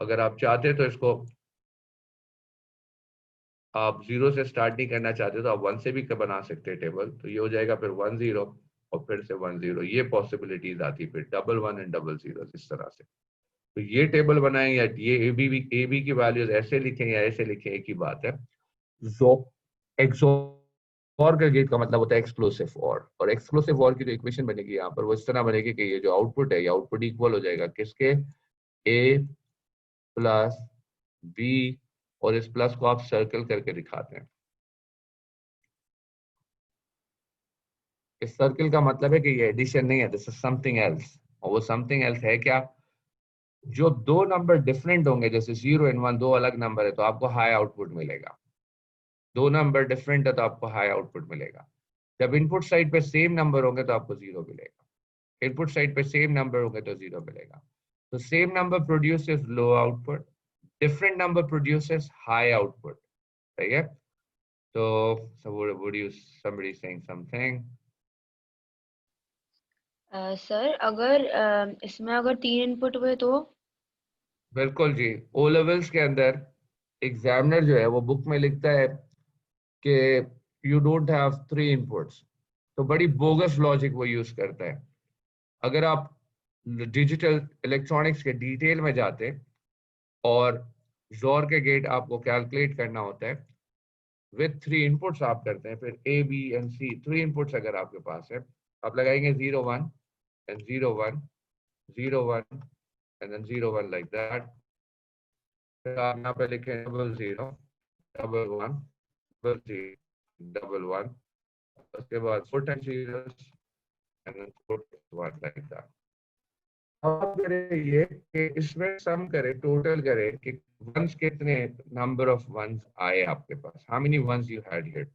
अगर आप चाहते तो इसको आप 0 से स्टार्ट नहीं करना चाहते तो आप 1 से भी बना सकते हैं टेबल, तो ये हो जाएगा फिर 1 0 और फिर से 1 0, ये पॉसिबिलिटीज आती है फिर 1 1 and 0 0 इस तरह से। तो ये टेबल बनाएं या ये ए बी की वैल्यूज ऐसे लिखें या ऐसे लिखें, एक ही बात है। एक्सोर का गेट का मतलब होता है एक्सक्लूसिव और एक्सक्लूसिव और की जो इक्वेशन बनेगी यहाँ पर वो इस तरह बनेगी कि ये जो आउटपुट है, ये आउटपुट इक्वल हो जाएगा किसके, a + b, और इस प्लस को आप सर्कल करके दिखाते हैं। इस सर्कल का मतलब है कि ये एडिशन नहीं है, दिस इज समथिंग एल्स, और वो समथिंग एल्स है क्या, जो 2 नंबर डिफरेंट होंगे, जैसे 0 and 1 2 अलग नंबर है तो आपको हाई आउटपुट मिलेगा, 2 नंबर डिफरेंट है तो आपको हाई आउटपुट मिलेगा। जब इनपुट साइड पे सेम नंबर होंगे तो आपको 0 मिलेगा, इनपुट साइड पे सेम नंबर होंगे तो 0 मिलेगा। तो same number produces low output, different number produces high output, सही है। तो somebody saying something? सर अगर इसमें अगर 3 इनपुट हुए तो? बिल्कुल जी, ओ लेवल्स के अंदर एग्जामिनर जो है वो बुक में लिखता है कि यू डोंट हैव 3 इनपुट्स, तो बड़ी बोगस लॉजिक वो यूज करता है। अगर आप डिजिटल इलेक्ट्रॉनिक्स के डिटेल में जाते और जोर के गेट आपको कैलकुलेट करना होता है विद 3 इनपुट्स आप करते हैं, फिर A B and C 3 inputs अगर आपके पास है, आप लगाएंगे 0 1 and 0 1 0 1 and then 0 1 like that। फिर आप यहाँ पे लिखें 0 0 1 1 0 1 1, उसके बाद 4 times 0 and then 4 1 like that। अब आप करें ये कि इसमें सम करें, टोटल करें कि वंस कितने नंबर ऑफ वंस आए आपके पास, how many ones you had here,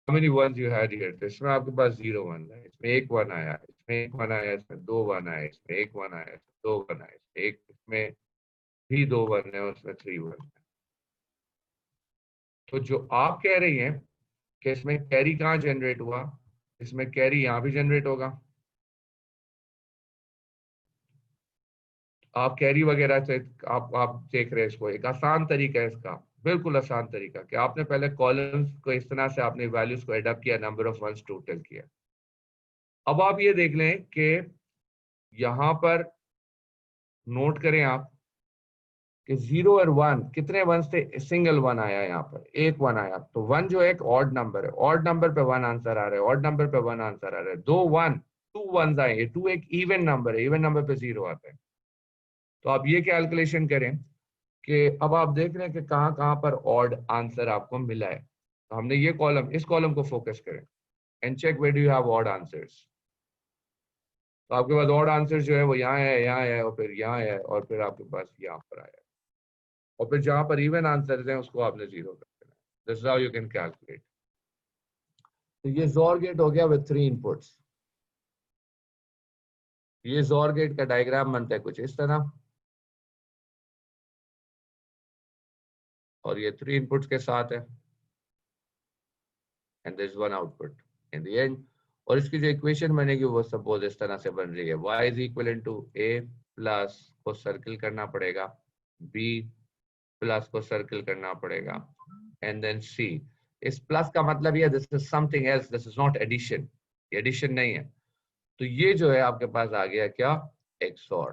how many ones you had here. तो इसमें आपके पास 0 1 है, इसमें 1 1 आया, इसमें 1 1 आया, इसमें 2 1 आया, इसमें 1 1 आया, 2 1 आया, एक इसमें भी 2 1 है और उसमें 3 1 है। तो जो आप कह रही हैं कि इसमें कैरी कहाँ जनरेट हुआ, इसमें कैरी यहाँ भी जनरेट होगा, आप कैरी वगैरह से आप देख रहे हैं इसको, एक आसान तरीका है इसका, बिल्कुल आसान तरीका कि आपने पहले कॉलम्स को इस तरह से आपने वैल्यूज को एडअप किया, नंबर ऑफ वंस टोटल किया। अब आप ये देख लें कि यहां पर नोट करें आप कि 0 और 1 कितने वंस थे, सिंगल वन आया, यहाँ पर एक वन आया, तो वन जो है एक ऑड नंबर है, ऑड नंबर पे वन आंसर आ रहा है, ऑड नंबर पे वन आंसर आ रहा है, दो वन, टू वंस आए, टू एक इवन नंबर है, इवन नंबर पे 0 आता है। तो आप ये कैलकुलेशन करें कि अब आप देख रहे हैं कि कहाँ कहाँ पर ऑड आंसर आपको मिला है। तो हमने ये कॉलम, इस कॉलम को फोकस करें and check where do you have odd answers. तो आपके पास ऑड आंसर जो है वो यहाँ है, यहाँ है, और फिर यहाँ है, और फिर आपके पास यहाँ पर आया, और फिर जहां पर इवन आंसर्स हैं उसको आपने 0 कर देना। This is how you can calculate. तो ये जोर गेट हो गया विद 3 इनपुट्स। ये जोर गेट का डायग्राम बनता है कुछ इस तरह, और ये 3 इनपुट्स के साथ है, and this one output in the end. और इसकी जो इक्वेशन बनेगी वो सपोज इस तरह से बन रही है, y is equal to a plus को सर्किल करना पड़ेगा, b प्लस को सर्किल करना पड़ेगा, एंड देन c। इस प्लस का मतलब ये this is something else, this is not addition, ये एडिशन नहीं है। तो ये जो है आपके पास आ गया क्या, XOR।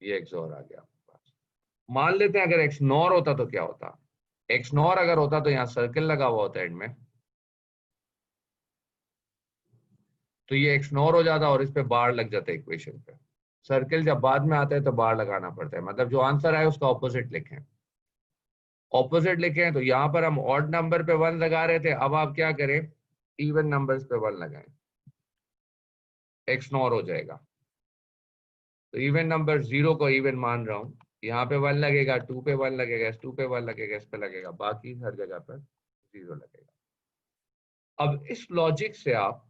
ये XOR आ गया आपके पास। मान लेते हैं अगर XNOR होता तो क्या होता, XNOR अगर होता तो यहाँ सर्किल लगा हुआ होता एंड में, तो ये XNOR हो जाता और इस पे बार लग जाता है इक्वेशन पे। सर्किल जब बाद में आता है तो बार लगाना पड़ता है, मतलब जो आंसर आए उसका ऑपोजिट लिखें। ऑपोजिट लिखें तो यहाँ पर हम ऑड नंबर पे 1 लगा रहे थे, अब आप क्या करें, इवन नंबर्स पे 1 लगाएं, XNOR हो जाएगा। तो इवन नंबर 0 को इवन मान रहा हूँ, यहाँ पे 1 लगेगा, 2 पे 1 लगेगा, इस 2 पे 1 लगेगा, इस पे लगेगा, बाकी हर जगह पर 0 लगेगा। अब इस लॉजिक से आप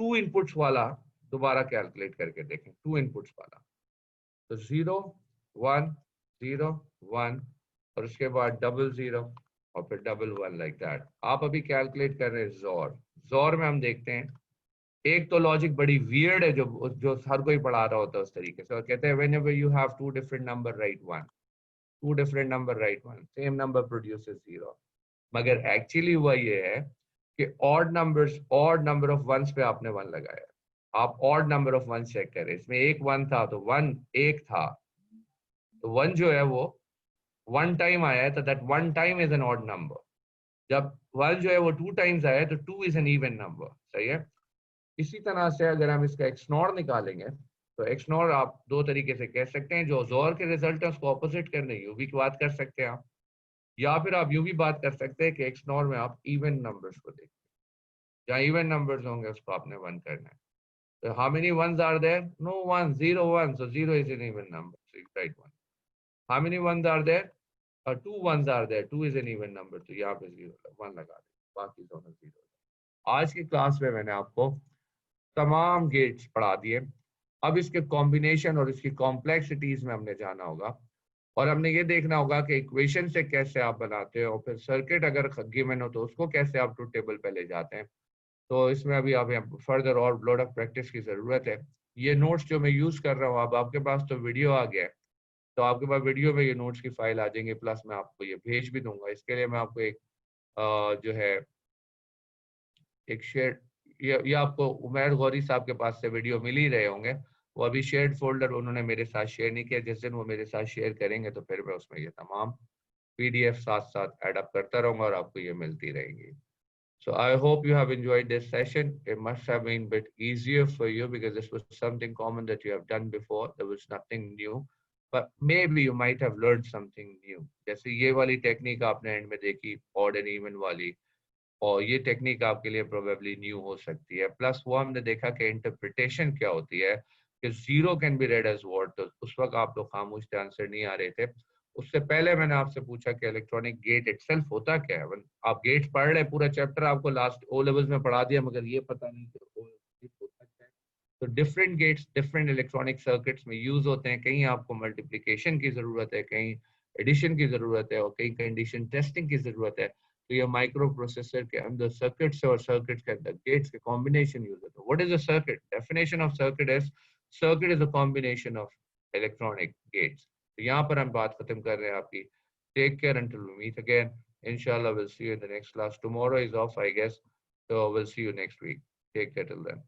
2 इनपुट्स वाला दोबारा कैलकुलेट करके देखें, 2 इनपुट्स वाला। तो 0 1 0 1 और उसके बाद 00 और फिर 11 लाइक दैट। आप अभी कैलकुलेट कर रहे हैं जोर। जोर में हम देखते हैं एक तो लॉजिक बड़ी वियर्ड है, जो हर कोई पढ़ा रहा होता है उस तरीके से, और कहते हैं whenever you have 2 different number write 1, 2 different number write 1, same number produces 0। मगर एक्चुअली हुआ ये है कि ऑड नंबर ऑफ वंस पे आपने 1 लगाया, आप odd number of ones check करें, इसमें एक 1 था तो 1 एक था, तो 1 जो है वो 1 टाइम आया है, तो that 1 time is an odd number. जब 1 जो है वो 2 टाइम्स आया है तो 2 इज एन इवन नंबर, सही है। इसी तरह से अगर हम इसका XNOR निकालेंगे तो XNOR आप 2 तरीके से कह सकते हैं, जो जोर के रिजल्ट है उसको ऑपोजिट करने यूं भी बात कर सकते हैं आप, या फिर आप यूं भी बात कर सकते हैं कि XNOR में आप इवन नंबर्स को देखते हैं, जहाँ इवन नंबर्स होंगे उसको आपने 1 करना है। तो how many ones are there, no 1, 0 1, so 0 is an even number, so you write 1। How many ones are there, 2 ones are there, 2 is an even number, तो यहाँ पे 1 लगा दें, बाकी दोनों 0। आज की क्लास में मैंने आपको तमाम गेट्स पढ़ा दिए। अब इसके कॉम्बिनेशन और इसकी कॉम्प्लेक्सिटीज में हमने जाना होगा, और हमने ये देखना होगा कि इक्वेशन से कैसे आप बनाते हो, और फिर सर्किट अगर गिवन हो तो उसको कैसे आप ट्रुथ टेबल पे ले जाते हैं। तो इसमें अभी आप फर्दर और लॉट ऑफ प्रैक्टिस की जरूरत है। ये नोट्स जो मैं यूज कर रहा हूँ, अब आपके पास तो वीडियो आ गया है, तो आपके पास वीडियो में ये नोट्स की फाइल आ जाएंगे, प्लस मैं आपको ये भेज भी दूंगा। इसके लिए मैं आपको एक जो है एक शेयर, ये आपको उमैर गौरी साहब के पास से वीडियो मिल ही रहे होंगे, वो अभी शेयर्ड फोल्डर उन्होंने मेरे साथ शेयर नहीं किया, जिस दिन वो मेरे साथ शेयर करेंगे तो फिर मैं उसमें ये तमाम PDF साथ साथ ऐड अप करता रहूंगा और आपको ये मिलती रहेंगी। So I hope you have enjoyed this session. It must have been a bit easier for you because this was something common that you have done before. There was nothing new, but maybe you might have learned something new. जैसे ये वाली technique आपने and में देखी, odd and even वाली, और ये technique आपके लिए प्रोबेबली न्यू हो सकती है। प्लस वो हमने देखा कि इंटरप्रिटेशन क्या होती है, कि 0 can be read as what, तो उस वक्त आप लोग खामोश थे, आंसर नहीं आ रहे थे। उससे पहले मैंने आपसे पूछा कि इलेक्ट्रॉनिक गेट इटसेल्फ होता क्या है। आप गेट्स पढ़ रहे, पूरा चैप्टर आपको लास्ट O लेवल्स में पढ़ा दिया, मगर ये पता नहीं कि होता क्या है। तो different gates different electronic circuits में यूज होते हैं। कहीं आपको मल्टीप्लिकेशन की जरूरत है, कहीं एडिशन की जरूरत है, और कहीं कंडीशन टेस्टिंग की जरूरत है। तो ये माइक्रो प्रोसेसर के अंदर सर्किट्स और सर्किट्स के अंदर गेट्स के कॉम्बिनेशन यूज होता है। What is a circuit? Definition of circuit is a combination of electronic gates. तो यहाँ पर हम बात खत्म कर रहे हैं आपकी Take care until we meet again. Inshallah, we'll see you in the next class. Tomorrow is off, I guess. So we'll see you next week. Take care till then.